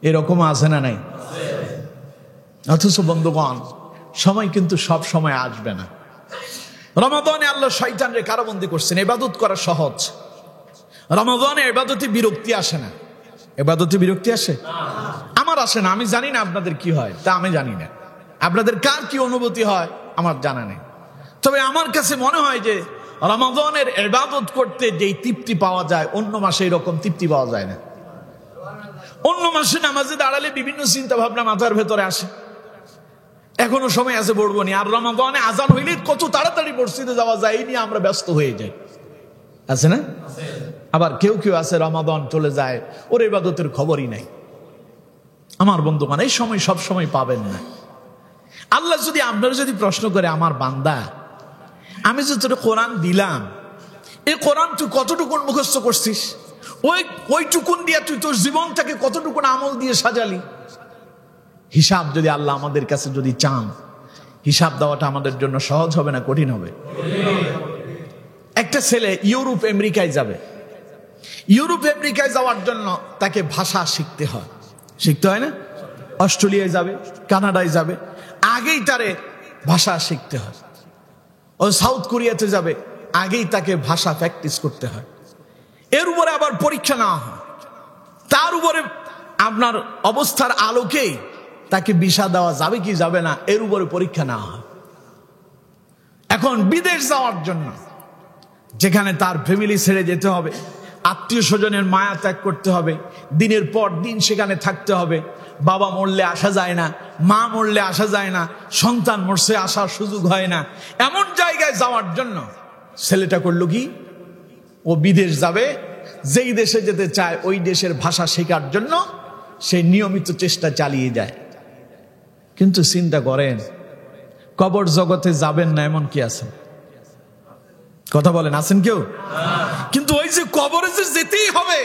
Speaker 1: এরকম আছে না নাই? অথচ বন্ধুগণ, সময় কিন্তু সব সময় আসবে না। রমাদানে আল্লাহ শয়তানরে কারাবন্দী করছেন। ইবাদত করা সহজ। রমাদানে ইবাদতে বিরক্তি আসে না। ইবাদতে বিরক্তি আসে? আমার আসে না। আমি জানি না আপনাদের কি হয়, তা আমি জানি না। আপনাদের কার কি অনুভূতি হয় আমার জানা নেই। তবে আমার কাছে মনে হয় যে রমাদানের ইবাদত করতে যেই তৃপ্তি পাওয়া যায়, অন্য মাসে এরকম তৃপ্তি পাওয়া যায় না। অন্য মাসে নামাজে দাঁড়ালে বিভিন্ন চিন্তা ভাবনা মাথার ভেতরে আসে, এখনো সময় আছে পড়বো নি। আর রমাদানে আজান হইলে কত তাড়াতাড়ি মসজিদে যাওয়া যায়, এই নিয়ে আমরা ব্যস্ত হয়ে যাই, আছে না? আবার কেউ কেউ আছে রমাদান চলে যায়, ওর ইবাদতের খবরই নাই। আমার বন্ধুগণ, এই সময় সব সময় পাবেন না। আল্লাহ যদি আপনারা যদি প্রশ্ন করে, আমার বান্দা, আমি যে তোর কোরআন দিলাম, এই কোরআন তুই কতটুকুন মুখস্থ করছিস? ওইটুকুন দিয়ে তুই তোর জীবনটাকে কতটুকুন আমল দিয়ে সাজালি? হিসাব যদি আল্লাহ আমাদের কাছে যদি চান, হিসাব দেওয়াটা আমাদের জন্য সহজ হবে না কঠিন হবে? একটা ছেলে ইউরোপ আমেরিকায় যাবে। ইউরোপ আমেরিকায় যাওয়ার জন্য তাকে ভাষা শিখতে হয়, শিখতে হয় না? অস্ট্রেলিয়ায় যাবে, কানাডায় যাবে, আগেই তারে ভাষা শিখতে হয়। ও সাউথ কোরিয়াতে যাবে, আগেই তাকে ভাষা প্র্যাকটিস করতে হয়। এর উপরে আবার পরীক্ষা নেওয়া হয়। তার উপরে আপনার অবস্থার আলোকেই তাকে ভিসা দেওয়া যাবে কি যাবে না, এর উপরে পরীক্ষা নেওয়া হয়। এখন বিদেশ যাওয়ার জন্য, যেখানে তার ফ্যামিলি ছেড়ে যেতে হবে, আত্মীয় স্বজনের মায়া ত্যাগ করতে হবে, দিনের পর দিন সেখানে থাকতে হবে। বাবা মরলে আসা যায় না, মা মরলে আসা যায় না, সন্তান মরছে আসার সুযোগ হয় না। এমন জায়গায় যাওয়ার জন্য ছেলেটা করলো কি, ও বিদেশ যাবে। যেই দেশে যেতে চায় ওই দেশের ভাষা শেখার জন্য সে নিয়মিত চেষ্টা চালিয়ে যায়। কিন্তু চিন্তা করেন, কবর জগতে যাবেন না এমন কি আছে? কথা বলেন, আছেন কেউ? কিন্তু ওই যে কবরে যে যেতেই হবে,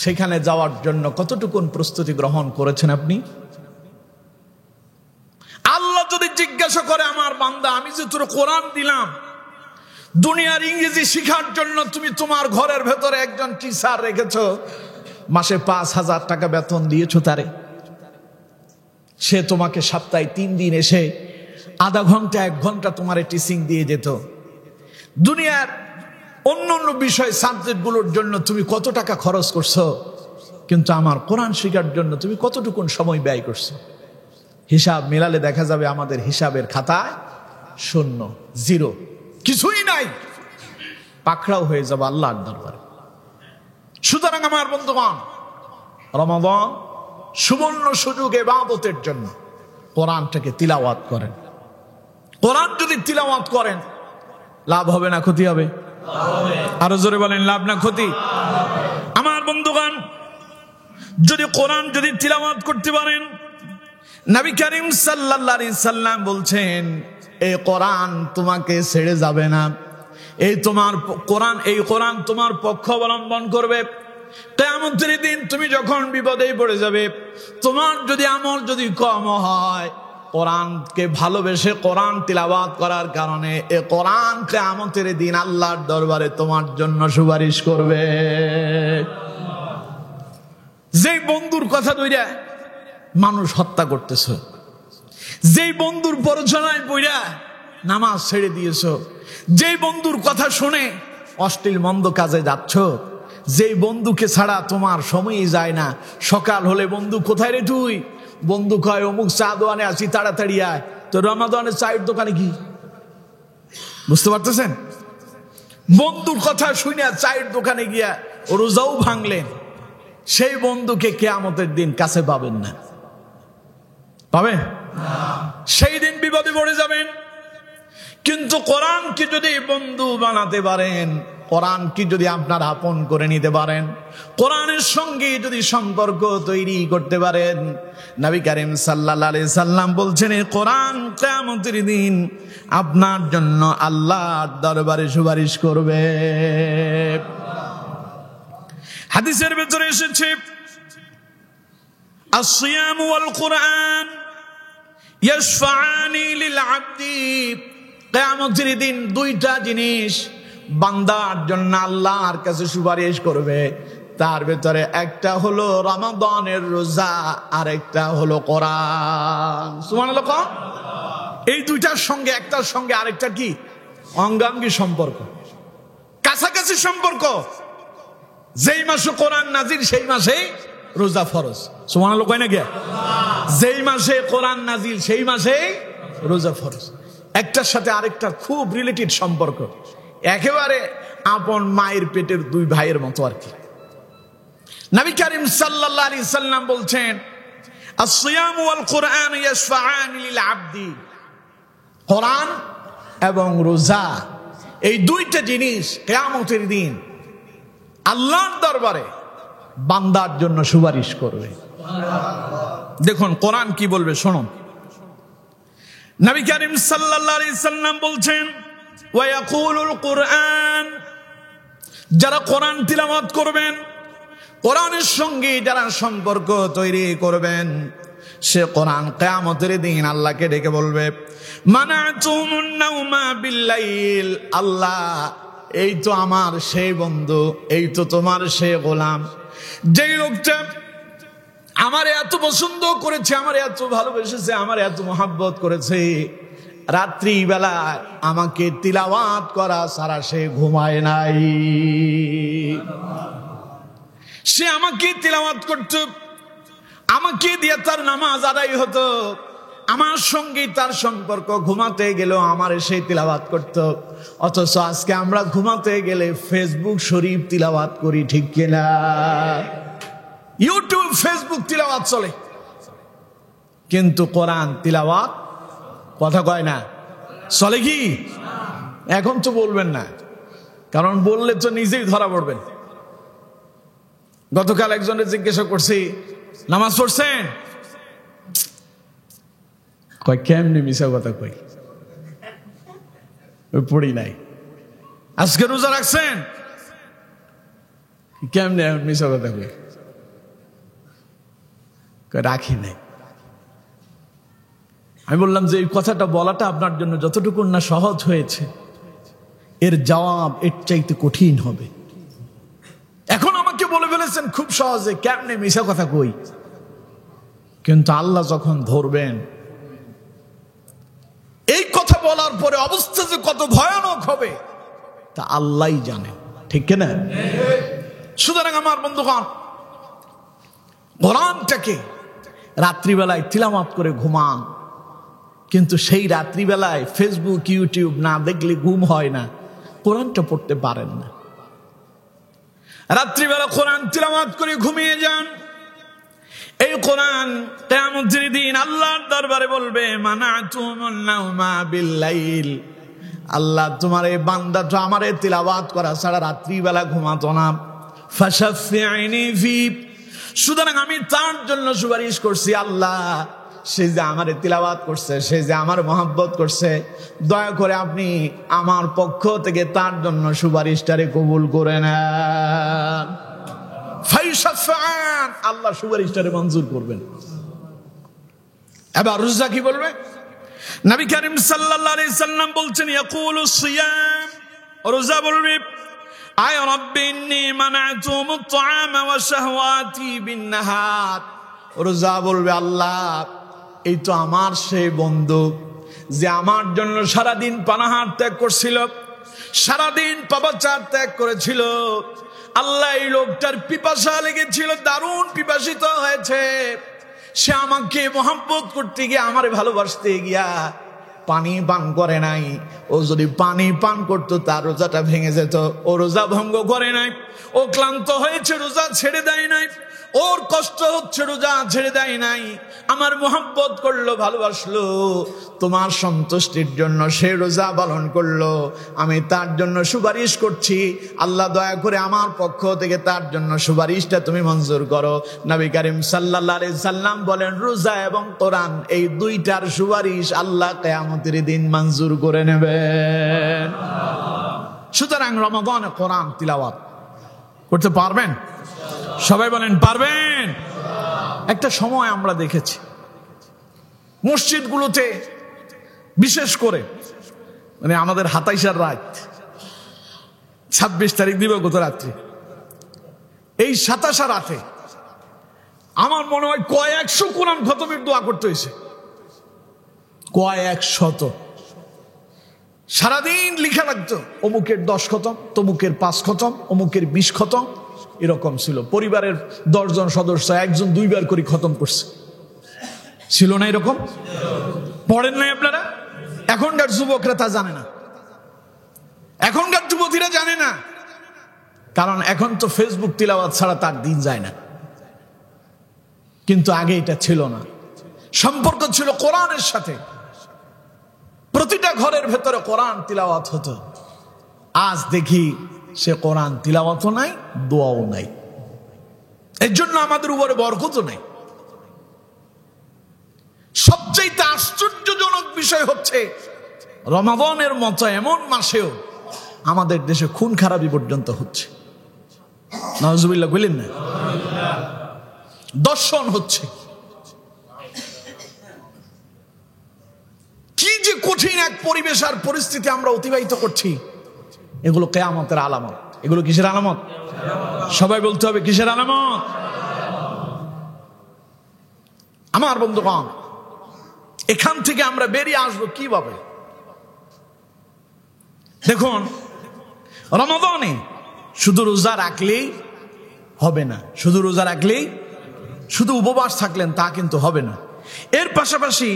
Speaker 1: সেখানে যাওয়ার জন্য কতটুকুন প্রস্তুতি গ্রহণ করেছেন আপনি? আল্লাহ যদি জিজ্ঞাসা করে, আমার বান্দা, আমি যে তোর কোরআন দিলাম, দুনিয়ার ইংরেজি শিখার জন্য তুমি তোমার ঘরের ভেতরে একজন টিচার রেখেছো, মাসে 5,000 টাকা বেতন দিয়েছো তারে। সে তোমাকে সপ্তাহে 3 দিন এসে আধা ঘন্টা 1 ঘন্টা তোমার টিচিং দিয়ে যেত। দুনিয়ার অন্য অন্য বিষয় সাবজেক্টগুলোর জন্য তুমি কত টাকা খরচ করছো, কিন্তু আমার কোরআন শেখার জন্য তুমি কতটুকুন সময় ব্যয় করছো? হিসাব মেলালে দেখা যাবে আমাদের হিসাবের খাতায় 0, 0, কিছুই নাই। পাকড়াও হয়ে যাবে আল্লাহর দরবারে। সুতরাং আমার বন্ধুগণ, রমাদান সুবর্ণ সুযোগ ইবাদতের জন্য। কোরআনটাকে তিলাওয়াত করেন। কোরআন যদি তিলাওয়াত করেন, লাভ হবে না ক্ষতি হবে? আরো জোরে বলেন, লাভ না ক্ষতি? আমার বন্ধুগণ, যদি কোরআন যদি তিলাওয়াত করতে পারেন, নবী করিম সাল্লাল্লাহু আলাইহি সাল্লাম বলছেন এই কোরআন তোমাকে ছেড়ে যাবে না, এই তোমার কোরআন, এই কোরআন তোমার পক্ষ অবলম্বন করবে। কিয়ামতের দিন তুমি যখন বিপদে পড়ে যাবে, তোমার যদি আমল যদি কম হয়, কোরআনকে ভালোবেসে কোরআন তিলাওয়াত করার কারণে এই কোরআন কিয়ামতের দিন আল্লাহর দরবারে তোমার জন্য সুপারিশ করবে। যে বন্ধুর কথা ধইরা মানুষ হত্যা করতেছ, যেই বন্ধুর প্ররোচনায় পইরা নামাজ ছেড়ে দিয়েছ, যেই বন্ধুর কথা শুনে অশ্লীল মন্দ কাজে যাচ্ছ, যেই বন্ধুকে ছাড়া তোমার সময়ই যায় না, সকাল হলে বন্ধু কোথায় রে তুই, বন্ধু কয় অমুক চা দোকানে আছি তাড়াতাড়ি আয়, তো রমাদানের চায়ের দোকানে কি? বুঝতে পারতেছেন? বন্ধুর কথা শুনে চায়ের দোকানে গিয়া রোজাও ভাঙলেন, সেই বন্ধুকে কিয়ামতের দিন কাছে পাবেন না। পাবেন? সেই দিন বিপদে পড়ে যাবেন। কিন্তু কোরআনকে যদি বন্ধু বানাতে পারেন, কোরআনকে যদি আপনার আপন করে নিতে পারেন, কোরআনের সঙ্গে যদি সম্পর্ক তৈরি করতে পারেন, নবী করিম সাল্লাল্লাহু আলাইহি সাল্লাম বলছেন এই কোরআন কিয়ামতের দিন আপনার জন্য আল্লাহর দরবারে সুপারিশ করবে। হাদিসের ভিতরে এসেছে আসিয়াম ওয়াল কোরআন ইয়াশফাআনি লিল আবদি, কিয়ামতের দিন দুইটা জিনিস বান্দার জন্য আল্লাহর কাছে সুপারিশ করবে। তার ভিতরে একটা হলো রমাদানের রোজা, আর একটা হলো কোরআন। সুবহানাল্লাহ। এই দুইটার সঙ্গে একটার সঙ্গে আরেকটা কি অঙ্গাঙ্গী সম্পর্ক, কাছাকাছি সম্পর্ক। যেই মাসে কোরআন নাজিল সেই মাসেই রোজা ফরজ। সুবহানাল্লাহ কয় না কে? যেই মাসে কোরআন নাজিল সেই মাসেই রোজা ফরজ। একটার সাথে আরেকটার খুব রিলেটেড সম্পর্ক, একেবারে আপন মায়ের পেটের দুই ভাইয়ের মতো আর কি। নবী করিম সাল্লাল্লাহু আলাইহি সাল্লাম বলছেন আসিয়াম ওয়াল কোরআন ইয়াশফাআনি লিল আবদি, কোরআন এবং রোজা এই দুইটা জিনিস কিয়ামতের দিন আল্লাহর দরবারে বান্দার জন্য সুপারিশ করবে। দেখুন কোরআন কি বলবে, শুনুন। নবী করিম সাল্লাল্লাহু আলাইহি সাল্লাম বলছেন ওয়া ইয়াকুলুল কোরআন, যারা কোরআন তিলাওয়াত করবেন, কোরআনের সঙ্গে যারা সম্পর্ক তৈরি করবেন, সে কোরআন কিয়ামতের দিন আল্লাহকে ডেকে বলবে মানাতুমুন নাওমা বিল্লাইল, আল্লাহ এই তো আমার সেই বন্ধু, এই তো তোমার সেই গোলাম, যেই লোকটা আমার এত পছন্দ করেছে, আমার এত ভালোবেসেছে, আমার এত মহাব্বত করেছে, রাত্রি বেলা আমাকে তিলাওয়াত করা ছাড়া সে ঘুমায় নাই। সে আমাকে তিলাওয়াত করত, আমাকে দিয়ে তার নামাজ আদায় হতো, আমার সঙ্গে তার সম্পর্ক, ঘুমাতে গেলেও আমার সেই তিলাওয়াত করত। অথচ আজকে আমরা ঘুমাতে গেলে ফেসবুক শরীফ তিলাওয়াত করি, ঠিক কিনা? ইউটিউব ফেসবুক তিলাওয়াত চলে, কিন্তু কোরআন তিলাওয়াত কথা কয় না, চলে কি? এখন তো বলবেন না, কারণ বললে তো নিজেই ধরা পড়বেন। গতকাল একজনের জিজ্ঞাসা করছি নামাজ পড়ছেন, কয় কেমনি মিশা কথা কই, পড়ি নাই। আজকে রোজা রাখছেন, কেমনি মিশা কথা কই, রাখি নাই। আমি বললাম যে এই কথাটা বলাটা আপনার জন্য যতটুকু না সহজ হয়েছে, এর জবাব এর চাইতে কঠিন হবে। এখন আমাকে বলে ফেলেছেন খুব সহজে, কেমনে মিশা কথা কই, কিন্তু আল্লাহ যখন ধরবেন, এই কথা বলার পরে অবস্থা যে কত ভয়ানক হবে তা আল্লাহই জানে, ঠিক কিনা? সুতরাং আমার বন্ধুগণ, কোরআনটাকে রাত্রিবেলায় তিলাওয়াত করে ঘুমান, কিন্তু সেই রাত্রিবেলায় ফেসবুক ইউটিউব না দেখলে ঘুম হয় না, কোরআনটা পড়তে পারেন না। রাত্রিবেলা কোরআন তিলাওয়াত করে ঘুমিয়ে যান। এই কোরআন কিয়ামতের দিন আল্লাহর দরবারে বলবে মানাতুমুন নাওমা বিল্লাইল, আল্লাহ তোমার এই বান্দাটা আমারে তিলাওয়াত করা ছাড়া রাত্রিবেলা ঘুমাতো না, ফাশাফি'নি ফি, সুতরাং আমি তার জন্য সুপারিশ করছি। আল্লাহ সে যে আমারে তিলাওয়াত করছে, সে যে আমার মহব্বত করছে, দয়া করে আপনি আমার পক্ষ থেকে তার জন্য সুপারিশটারে কবুল করে নেন। ফায়ুশাফা'আন, আল্লাহ সুপারিশটারে মঞ্জুর করবেন। এবার রোজা কি বলবে? নবী করিম সাল্লাল্লাহু আলাইহি সাল্লাম বলছেন, ইয়াকুলু সিয়াম, রোজা বলবে, আয় রাব্বি ইন্নী মানাতুম আত-তা'আমা ওয়া শাহওয়াতি বিন-নাহার। রোজা বলবে, আল্লাহ এই তো আমার সেই বন্ধু যে আমার জন্য সারাদিন পানাহার ত্যাগ করছিল, সারাদিন পাপাচার ত্যাগ করেছিল। আল্লাহ এই লোকটার পিপাসা লেগেছিল, দারুণ পিপাসিত হয়েছে। সে আমাকে মহব্বত করতে গিয়ে, আমারে ভালোবাসতে গিয়া পানি পান করে নাই। ও যদি পানি পান করতো তার রোজাটা ভেঙে যেত। ও রোজা ভঙ্গ করে নাই। ও ক্লান্ত হয়েছে, রোজা ছেড়ে দেয় নাই। ওর কষ্ট হচ্ছে, রোজা ছেড়ে দেয় নাই। আমার মহব্বত করলো, ভালোবাসলো, তোমার সন্তুষ্টির জন্য সে রোজা পালন করলো। আমি তার জন্য সুপারিশ করছি, আল্লাহ দয়া করে আমার পক্ষ থেকে তার জন্য সুপারিশটা তুমি মঞ্জুর করো। নবী করিম সাল্লাল্লাহু আলাইহি সাল্লাম বলেন, রোজা এবং কোরআন এই দুইটার সুপারিশ আল্লাহ কিয়ামতের দিন মঞ্জুর করে নেবেন। সুতরাং রমাদানে কোরআন তিলাওয়াত করতে পারবেন? সবাই বলেন পারবেন। একটা সময় আমরা দেখেছি মসজিদগুলোতে, বিশেষ করে মানে আমাদের 27 রাত, 26 তারিখ দিবাগত রাত্রি, এই 27 রাতে আমার মনে হয় কয়েকশো কোরআন খতমের দোয়া করতে হয়েছে, কয়েকশত। সারাদিন লিখা লাগতো, অমুকের 10 খতম, তমুকের 5 খতম, অমুকের 20 খতম, এরকম ছিল। পরিবারের 10 জন সদস্য একজন 2 বার করে খতম করছে, ছিল না এরকম? পড়েন নাই আপনারা? এখনকার যুবকরা তা জানে না, এখনকার যুবতীরা জানে না, কারণ এখন তো ফেসবুক তিলাওয়াত ছাড়া তার দিন যায় না। কিন্তু আগে এটা ছিল না, সম্পর্ক ছিল কোরআনের সাথে। প্রতিটা ঘরের ভেতরে কোরআন তিলাওয়াত হতো। আজ দেখি সে কোরআন তিলাওয়াতও নাই, দোয়াও নাই। এর জন্য আমাদের উপরে বরকতও নাই। সবচেয়ে আশ্চর্যজনক বিষয় হচ্ছে, রমাদানের মতো এমন মাসেও আমাদের দেশে খুন খারাপি পর্যন্ত হচ্ছে। নাউজুবিল্লাহ বলেন না? দর্শন হচ্ছে। কি যে কঠিন এক পরিবেশ আর পরিস্থিতি আমরা অতিবাহিত করছি, এগুলো কিয়ামতের আলামত। এগুলো কিসের আলামত? সবাই বলতে হবে কিসের আলামত? আমার বন্ধুগণ, এখান থেকে আমরা বেরিয়ে আসবো কিভাবে? দেখুন, রমাদানে শুধু রোজা রাখলেই হবে না, শুধু রোজা রাখলেই, শুধু উপবাস থাকলেন তা কিন্তু হবে না। এর পাশাপাশি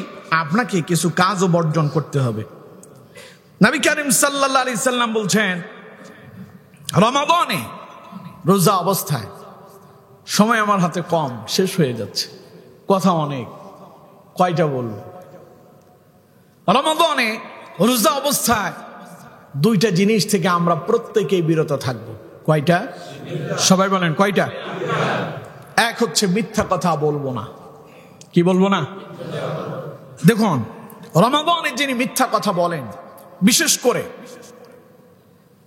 Speaker 1: আপনাকে কিছু কাজও বর্জন করতে হবে। নবী করিম সাল্লাল্লাহু আলাইহি সাল্লাম বলছেন, রমাদানে রোজা অবস্থায়, সময় আমার হাতে কম, শেষ হয়ে যাচ্ছে, কথা অনেক, কয়টা বলবো? রমাদানে রোজা অবস্থায় 2টা জিনিস থেকে আমরা প্রত্যেকেই বিরত থাকব। কয়টা? সবাই বলেন কয়টা? এক হচ্ছে মিথ্যা কথা বলবো না। কি বলবো না? দেখুন, রমাদানে যিনি মিথ্যা কথা বলেন, বিশেষ করে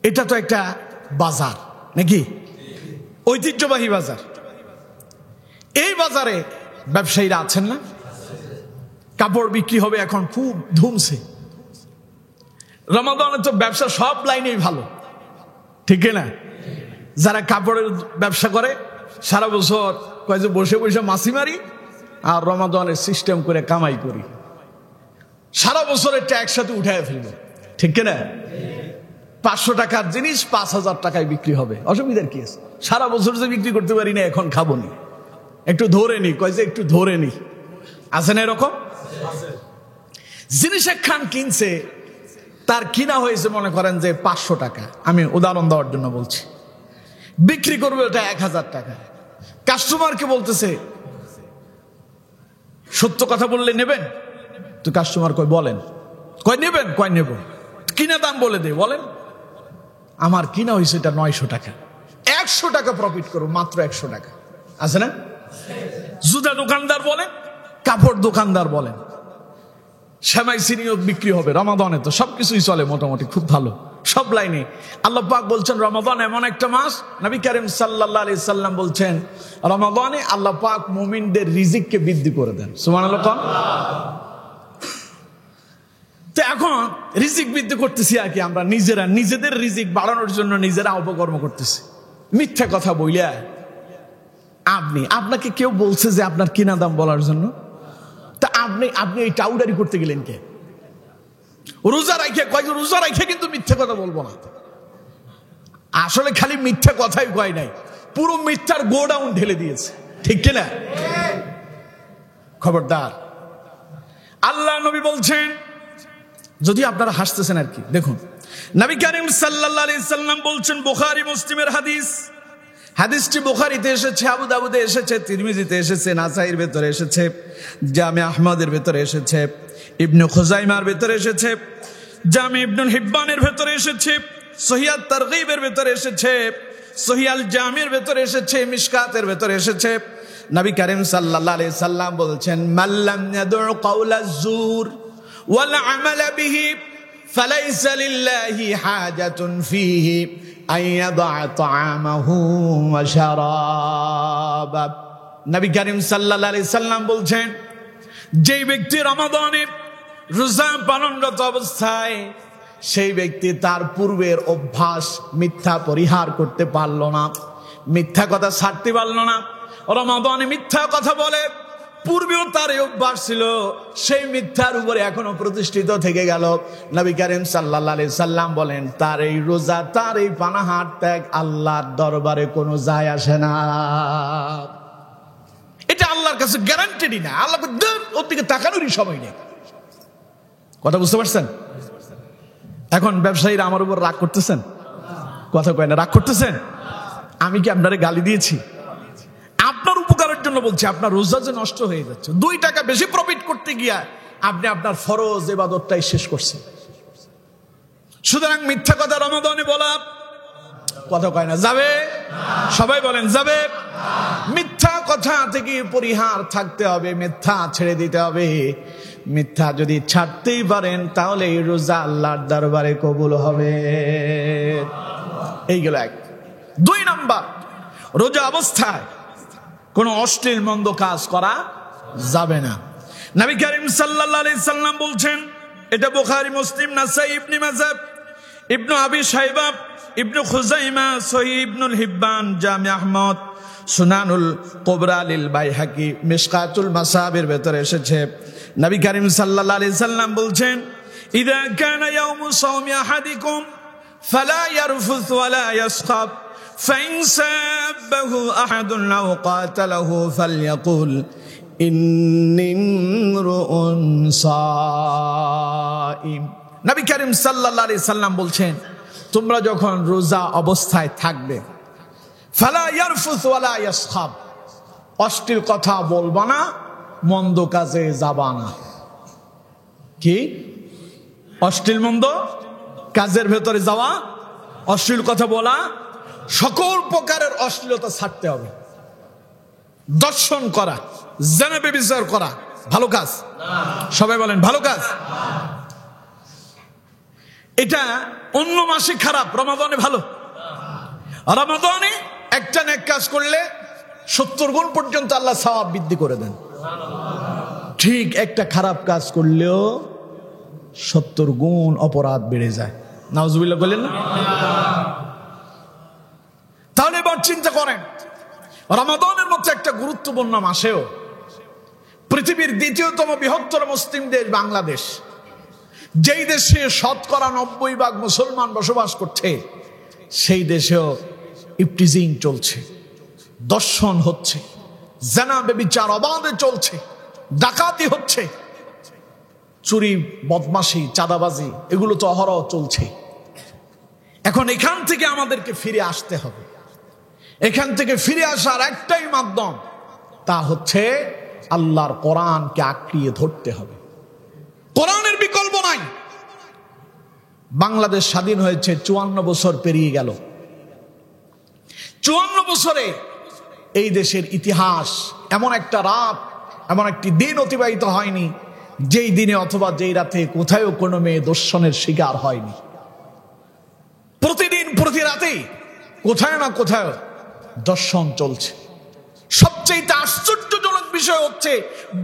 Speaker 1: এটা তো একটা বাজার নাকি, ঐতিহ্যবাহী বাজার। এই বাজারে ব্যবসায়ীরা আছেন না? কাপড় বিক্রি হবে এখন খুব ধুমছে। রমাদানে তো ব্যবসা সব লাইনেই ভালো, ঠিক না? যারা কাপড়ের ব্যবসা করে সারা বছর কয় যে বসে বসে মাছি মারি, আর রমাদানের সিস্টেম করে কামাই করি, সারা বছরের ট্যাক্স সাথে উঠায় ফেলবো, ঠিক না? 500 টাকার জিনিস 5000 টাকায় বিক্রি হবে, অসুবিধার কি আছে? সারা বছর যে বিক্রি করতে পারি না, এখন খাবো নি, একটু ধরে নি, কয় যে একটু ধরে নি। আছে না এরকম? জিনিস একখান কিনছে, তার কিনা হয়েছে মনে করেন যে 500 টাকা, আমি উদাহরণ দেওয়ার জন্য বলছি, বিক্রি করবে ওটা 1000 টাকা। কাস্টমারকে বলতেছে, সত্য কথা বললে নেবেন? তো কাস্টমার কয় বলেন, কয় নেবেন, কয় নেব। কিনা দাম বলে দে, বলেন আমার কিনা হয়েছে এটা 900 টাকা, 100 টাকা প্রফিট করো, মাত্র 100 টাকা। আছে না? জুতা দোকানদার বলেন, কাপড় দোকানদার বলেন, সেমাই সিনিয়র বিক্রি হবে রমাদানে, তো সবকিছুই চলে মোটামুটি খুব ভালো সব লাইনে। আল্লাহ পাক বলছেন রমাদান এমন একটা মাস, নবী করিম সাল্লাল্লাহু আলাইহি সাল্লাম বলছেন রমাদানে আল্লাহ পাক মুমিনদের রিজিককে বৃদ্ধি করে দেন। সুবহানাল্লাহ। তো এখন রিজিক বৃদ্ধি করতেছি আর কি, আমরা নিজেরা নিজেদের রিজিক বাড়ানোর জন্য নিজেরা অপকর্ম করতেছি মিথ্যা কথা বইলা। আপনাকে কেউ বলছে যে আপনার কিনা দাম বলার জন্য? তা আপনি এই টাউডারি করতে গেলেন কে? রোজা রাখে কয়, রোজা রাখে কিন্তু মিথ্যা কথা বলবো না। আসলে খালি মিথ্যা কথাই কয় নাই, পুরো মিথ্যার গোডাউন ঢেলে দিয়েছে, ঠিক কিনা? খবরদার। আল্লাহ নবী বলছেন, যদি আপনারা হাসতেছেন আর কি, দেখুন নবী করিম সাল্লাল্লাহু আলাইহি সাল্লাম বলছেন, বুখারী মুসলিমের হাদিস, হাদিসটি বুখারীতে এসেছে, আবু দাউদে এসেছে, তিরমিজিতে এসেছে, নাসাইর ভেতরে এসেছে, জামে আহমদের ভেতরে এসেছে, ইবনে খুজাইমার ভেতরে এসেছে, জামে ইবনুল হিব্বানের ভেতরে এসেছে, সহিহ তারগীবের ভেতরে এসেছে, সহিহ আল জামির ভেতরে এসেছে, মিশকাতের ভেতরে এসেছে। নবী করিম সাল্লাল্লাহু আলাইহি সাল্লাম বলছেন, মাল্লাম ইয়াদউ কাওলাজ জুর ওয়াল আমাল বিহি ফালাইসা লিল্লাহি হাজাতুন ফিহি আইয়াদা তাআমাহু ওয়া শারাবা। নবী করিম সাল্লাল্লাহু আলাইহি সাল্লাম বলছেন, যেই ব্যক্তি রমাদানে রোজা পালনরত অবস্থায় সেই ব্যক্তি তার পূর্বের অভ্যাস মিথ্যা পরিহার করতে পারল না, মিথ্যা কথা ছাড়তে পারল না, রমাদানে মিথ্যা কথা বলে, পূর্বেও তার এই অভ্যাস ছিল, সেই মিথ্যার উপরে এখনো প্রতিষ্ঠিত থেকে গেল। নবী করিম সাল্লাল্লাহু আলাইহি সাল্লাম বলেন, তার এই রোজা, তার এই পানাহার ত্যাগ আল্লাহর দরবারে কোনো যায় আসে না। এটা আল্লাহর কাছে গ্যারান্টেডই না, আল্লাহ ওর দিকে তাকানোরই সময় নেই। কথা বুঝতে পারছেন? এখন ব্যবসায়ীরা আমার উপর রাগ করতেছেন, কথা কয় না, রাগ করতেছেন? আমি কি আপনারে গালি দিয়েছি? আপনার উপকারের জন্য বলছি, আপনার রোজা যে নষ্ট হয়ে যাচ্ছে, 2 টাকা বেশি প্রফিট করতে গিয়া আপনি আপনার ফরজ ইবাদতটাই শেষ করছেন। সুতরাং মিথ্যা কথা রমাদানে বলা, কথা কয় না, যাবে? সবাই বলেন যাবে? মিথ্যা কথা থেকে পরিহার থাকতে হবে, মিথ্যা ছেড়ে দিতে হবে। মিথ্যা যদি ছাড়তেই পারেন তাহলে এই রোজা আল্লাহর দরবারে কবুল হবে। এই গেল 1। 2 নাম্বার, রোজা অবস্থায় কোন অশ্লীল মন্দ কাজ করা যাবে না। নবী করিম সাল্লাল্লাহু আলাইহি সাল্লাম বলছেন, এটা বুখারী, মুসলিম, নাসাই, ইবনে মাজাহ, ইবনে আবি শাইবা, ইবনে খুজাইমা, সহিহ ইবনুল হিব্বান, জামে আহমদ, সুনানুল কুবরা লিল বাইহাকি, মিশকাতুল মাসাবির ভেতরে এসেছে। নবী করিম সাল্লাল্লাহু আলাইহি সাল্লাম বলছেন, ইযা কানা ইয়াউমু সাওমি আহাদিকুম ফালা ইয়ারফুস ওয়ালা ইয়াসখাব ফাইন সাবাহু আহাদুন আও কাতালাহু ফালইয়াকুল ইন্নী ইমরুউন সাইম। নবী করিম সাল্লাল্লাহু আলাইহি সাল্লাম বলছেন, তোমরা যখন রোজা অবস্থায় থাকবে, ফালা ইয়ারফুস ওয়ালা ইয়াসখাব, অশ্লীল কথা বলবা না, মন্দ কাজে যাবা না। কি? অশ্লীল মন্দ কাজের ভেতরে যাওয়া, অশ্লীল কথা বলা, সকল প্রকারের অশ্লীলতা ছাড়তে হবে। দর্শন করা, জেনা ব্যভিচার করা ভালো কাজ? সবাই বলেন ভালো কাজ। এটা অন্য মাসে খারাপ, রমাদানে ভালো। রমাদানে একটা নেক কাজ করলে 70 গুণ পর্যন্ত আল্লাহ সওয়াব বৃদ্ধি করে দেন। ঠিক একটা খারাপ কাজ করলেও 70 গুণ অপরাধ বেড়ে যায়। নাউজুবিল্লাহ বলেন না? তাহলে এবার চিন্তা করেন, রমাদানের মতো একটা গুরুত্বপূর্ণ মাসেও পৃথিবীর ২য়তম বৃহত্তর মুসলিম দেশ বাংলাদেশ, যেই দেশে শতকরা 90% মুসলমান বসবাস করছে, সেই দেশেও ইফটিজিং চলছে, দর্শন হচ্ছে, জেনা ব্যভিচার অবাধে চলছে, ডাকাতি হচ্ছে, চুরি, বদমাশি, চাঁদাবাজি, এগুলো তো অহরহ চলছে। এখন এখান থেকে আমাদেরকে ফিরে আসতে হবে। এখান থেকে ফিরে আসার একটাই মাধ্যম, তা হচ্ছে আল্লাহর কোরআনকে আঁকড়িয়ে ধরতে হবে। কোরআনের বিকল্প নাই। বাংলাদেশ স্বাধীন হয়েছে 54 বছর পেরিয়ে গেল। 54 বছরে এই দেশের ইতিহাস এমন একটা রাত, এমন একটি দিন অতিবাহিত হয়নি যেই দিনে অথবা যেই রাতে কোথাও কোনো মেয়ে দর্শনের শিকার হয়নি। প্রতিদিন প্রতি রাতেই কোথায় না কোথাও দর্শন চলছে। সবচেয়ে আশ্চর্যজনক বিষয় হচ্ছে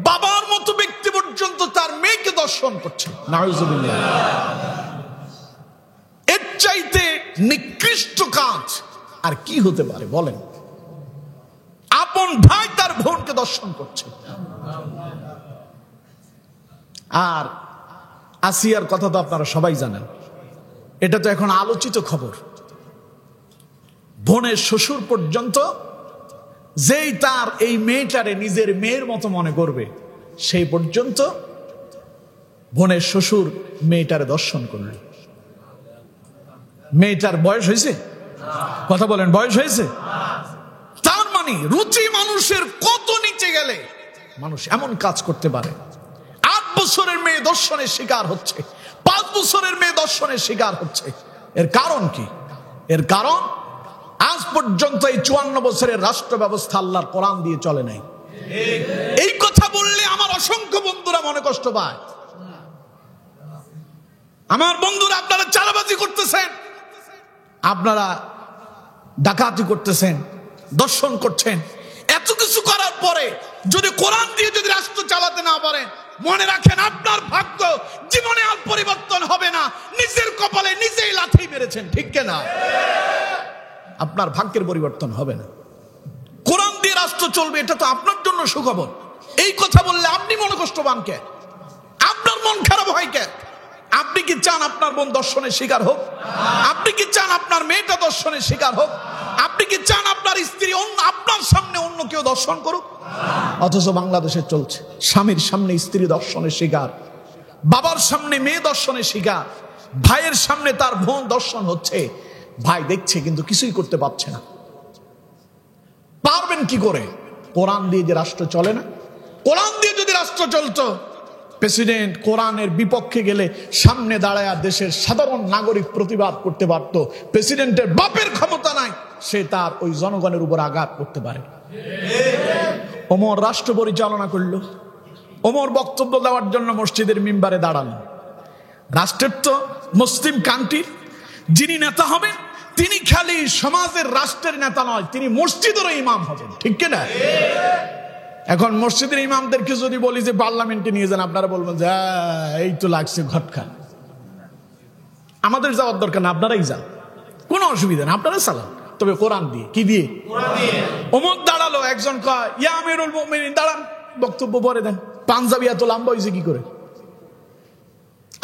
Speaker 1: বাবার মতো ব্যক্তি পর্যন্ত তার মেয়েকে দর্শন করছে। নাউজুবিল্লাহ। এর চাইতে নিকৃষ্ট কাজ আর কি হতে পারে বলেন? আপন ভাই তার বোনকে দর্শন করছে। আর আসিয়ার কথা তো আপনারা সবাই জানেন, এটা তো এখন আলোচিত খবর। বোনের শ্বশুর পর্যন্ত যেই তার এই মেয়েটারে নিজের মেয়ের মতো মনে করবে, সেই পর্যন্ত বোনের শ্বশুর মেয়েটারে দর্শন করল। মেয়েটার বয়স হয়েছে? কথা বলেন, বয়স হয়েছে? তার মানে রুচি মানুষের কত নিচে গেলে মানুষ এমন কাজ করতে পারে? 8 বছরের মেয়ে দর্শনের শিকার হচ্ছে, 5 বছরের মেয়ে দর্শনের শিকার হচ্ছে। এর কারণ কি? এর কারণ আজ পর্যন্ত এই 54 বছরের রাষ্ট্র ব্যবস্থা আল্লাহর কোরআন দিয়ে চলে নাই। এই কথা বললে আমার অসংখ্য বন্ধুরা মনে কষ্ট পায়। আমার বন্ধুরা, আপনারা চালাবাজি করতেছেন, আপনারা ডাকাতি করতেছেন, দর্শন করছেন। এত কিছু করার পরে যদি কোরআন দিয়ে যদি রাষ্ট্র চালাতে না পারেন, মনে রাখেন আপনার ভাগ্য জীবনে আর পরিবর্তন হবে না। নিজের কপালে নিজেই লাথি মেরেছেন, ঠিক কিনা? আপনার ভাগ্যের পরিবর্তন হবে না। কোরআন দিয়ে রাষ্ট্র চলবে, এটা তো আপনার জন্য সুখবর। এই কথা বললে আপনি মনে কষ্ট পান কে? আপনার মন খারাপ হয় কে? আপনি কি চান আপনার বোন দর্শনের শিকার হোক? আপনি কি চান আপনার মেয়েটা দর্শনের শিকার হোক? আপনি কি চান আপনার স্ত্রী আপনার সামনে অন্য কেউ দর্শন করুক? অথচ বাংলাদেশে চলছে, স্বামীর সামনে স্ত্রী দর্শনের শিকার, বাবার সামনে মেয়ে দর্শনের শিকার, ভাইয়ের সামনে তার বোন দর্শন হচ্ছে। ভাই দেখছে কিন্তু কিছুই করতে পারছে না। পারবেন কি করে? কোরআন দিয়ে যে রাষ্ট্র চলে না। কোরআন দিয়ে যদি রাষ্ট্র চলতো, প্রেসিডেন্ট কোরআনের বিপক্ষে গেলে সামনে দাঁড়ায় দেশের সাধারণ নাগরিক প্রতিবাদ করতে পারত। প্রেসিডেন্টের বাপের ক্ষমতা নাই, সে তার ওই জনগণের উপর আঘাত করতে পারে। ওমর রাষ্ট্র পরিচালনা করল। ওমর বক্তব্য দেওয়ার জন্য মসজিদের মিম্বারে দাঁড়ালেন। রাষ্ট্রের তো মুসলিম কান্ট্রির যিনি নেতা হবেন, তিনি খালি সমাজের রাষ্ট্রের নেতা নয়, তিনি মসজিদেরও ইমাম হবেন, ঠিক কিনা? এখন মসজিদের ইমামদেরকে যদি বলি যে পার্লামেন্টে নিয়ে যান, আপনারা বলবেন যে এই তো লাগছে ঘটকা, আমাদের যাওয়ার দরকার না, আপনারাই যান, কোনো অসুবিধা না, আপনারা চালান, তবে কোরআন দিয়ে। কি দিয়ে? ওমর দাঁড়ালো, একজন কয় ইয়া আমিরুল মুমিনিন, দাঁড়ান, বক্তব্য পরে দেন। পাঞ্জাবি এত লম্বা হয়েছে কি করে?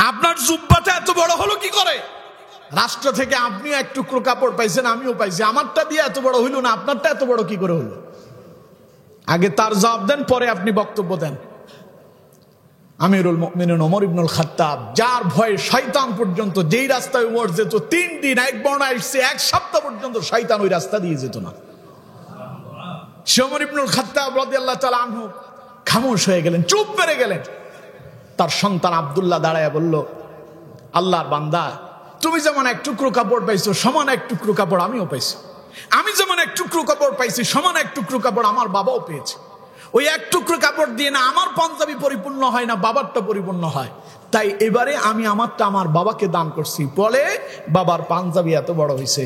Speaker 1: আপনার জুব্বাটা এত বড় হলো কি করে? রাষ্ট্র থেকে আপনি এক টুকরো কাপড় পাইছেন, আমিও পাইছি, আমারটা দিয়ে এত বড় হইল না, আপনারটা এত বড় কি করে হলো? আগে তার জবাব দেন, পরে আপনি বক্তব্য দেন। আমিরুল মুমিনিন ওমর ইবনুল খাত্তাব, যার ভয়ে শয়তান পর্যন্ত, যেই রাস্তায় ওমর যেত 3 দিন, এক বর্ণা এসছে 1 সপ্তাহ পর্যন্ত শয়তান ওই রাস্তা দিয়ে যেত না। সে ওমর ইবনুল খাত্তাব রাদিয়াল্লাহু তাআলা আনহু খামোশ হয়ে গেলেন, চুপ মেরে গেলেন। তার সন্তান আব্দুল্লাহ দাঁড়ায় বলল, আল্লাহর বান্দা, তুমি যেমন এক টুকরো কাপড় পাইছো, সমান এক টুকরো কাপড় আমিও পাইছি। আমি যেমন এক টুকরো কাপড় পাইছি, সমান এক টুকরো কাপড় আমার বাবাও পেয়েছে। ওই এক টুকরো কাপড় দিয়ে না আমার পাঞ্জাবি পরিপূর্ণ হয়, না বাবারটা পরিপূর্ণ হয়। তাই এবারে আমি আমারটা আমার বাবাকে দান করছি, বলে বাবার পাঞ্জাবি এত বড় হয়েছে।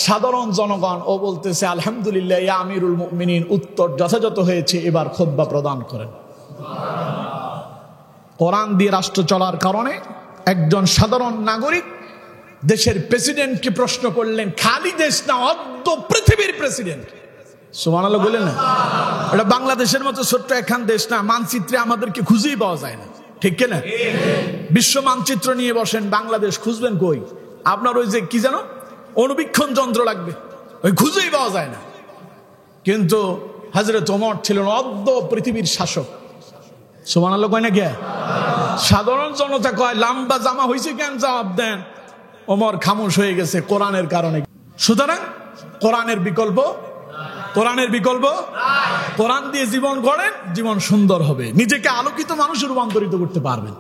Speaker 1: সাধারণ জনগণ ও বলতেছে আলহামদুলিল্লাহ ইয়া আমিরুল মুমিনিন, উত্তর যথাযথ হয়েছে, এবার খুতবা প্রদান করেন। কোরআন দিয়ে রাষ্ট্র চলার কারণে একজন সাধারণ নাগরিক দেশের প্রেসিডেন্টকে প্রশ্ন করলেন, খালি দেশ না, অর্ধ পৃথিবীর প্রেসিডেন্ট। সুবহানাল্লাহ বলেন না? এটা বাংলাদেশের মতো ছোট্ট একখান দেশ না, মানচিত্রে আমাদেরকে খুঁজেই পাওয়া যায় না, ঠিক কিনা? বিশ্ব মানচিত্র নিয়ে বসেন, বাংলাদেশ খুঁজবেন কই? আপনার ওই যে কি জানো অনুবীক্ষণ যন্ত্র লাগবে, ওই খুঁজেই পাওয়া যায় না। কিন্তু হযরত ওমর ছিলেন অর্ধ পৃথিবীর শাসক। সুবহানাল্লাহ কয় না কে? সাধারণ জনতা কয় লম্বা জামা হয়েছে কেন? জবাব দেন। ওমর খামোশ হয়ে গেছে কোরআনের কারণে। সুতরাং কোরআনের বিকল্প, কোরআনের বিকল্প, কোরআন দিয়ে জীবন গড়েন, জীবন সুন্দর হবে, নিজেকে আলোকিত মানুষে রূপান্তরিত করতে পারবেন।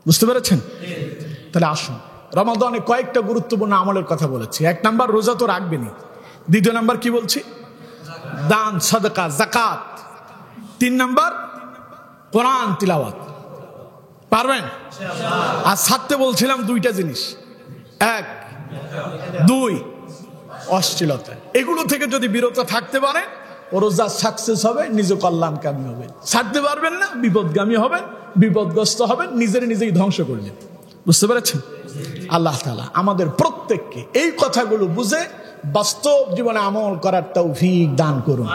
Speaker 1: বুঝতে পেরেছেন? তাহলে আসুন, রমাদানে কয়েকটা গুরুত্বপূর্ণ আমলের কথা বলেছি। 1 নাম্বার রোজা তো রাখবেনই, 2 নাম্বার কি বলছি, দান সাদকা যাকাত, 3 নাম্বার কোরআন তিলাওয়াত। পারবেন? আর ছাড়তে বলছিলাম 2টা জিনিস, 1, 2 অশ্লীলতা। এগুলো থেকে যদি বিরত থাকতে পারেন রোজা সাকসেস হবে, নিজে কল্যাণকামী হবে। ছাড়তে পারবেন না, বিপদগামী হবেন, বিপদগ্রস্ত হবেন, নিজেই ধ্বংস করলেন। বুঝতে পেরেছেন? আল্লাহ তাআলা আমাদের প্রত্যেককে এই কথাগুলো বুঝে বাস্তব জীবনে আমল করার তৌফিক দান করুন।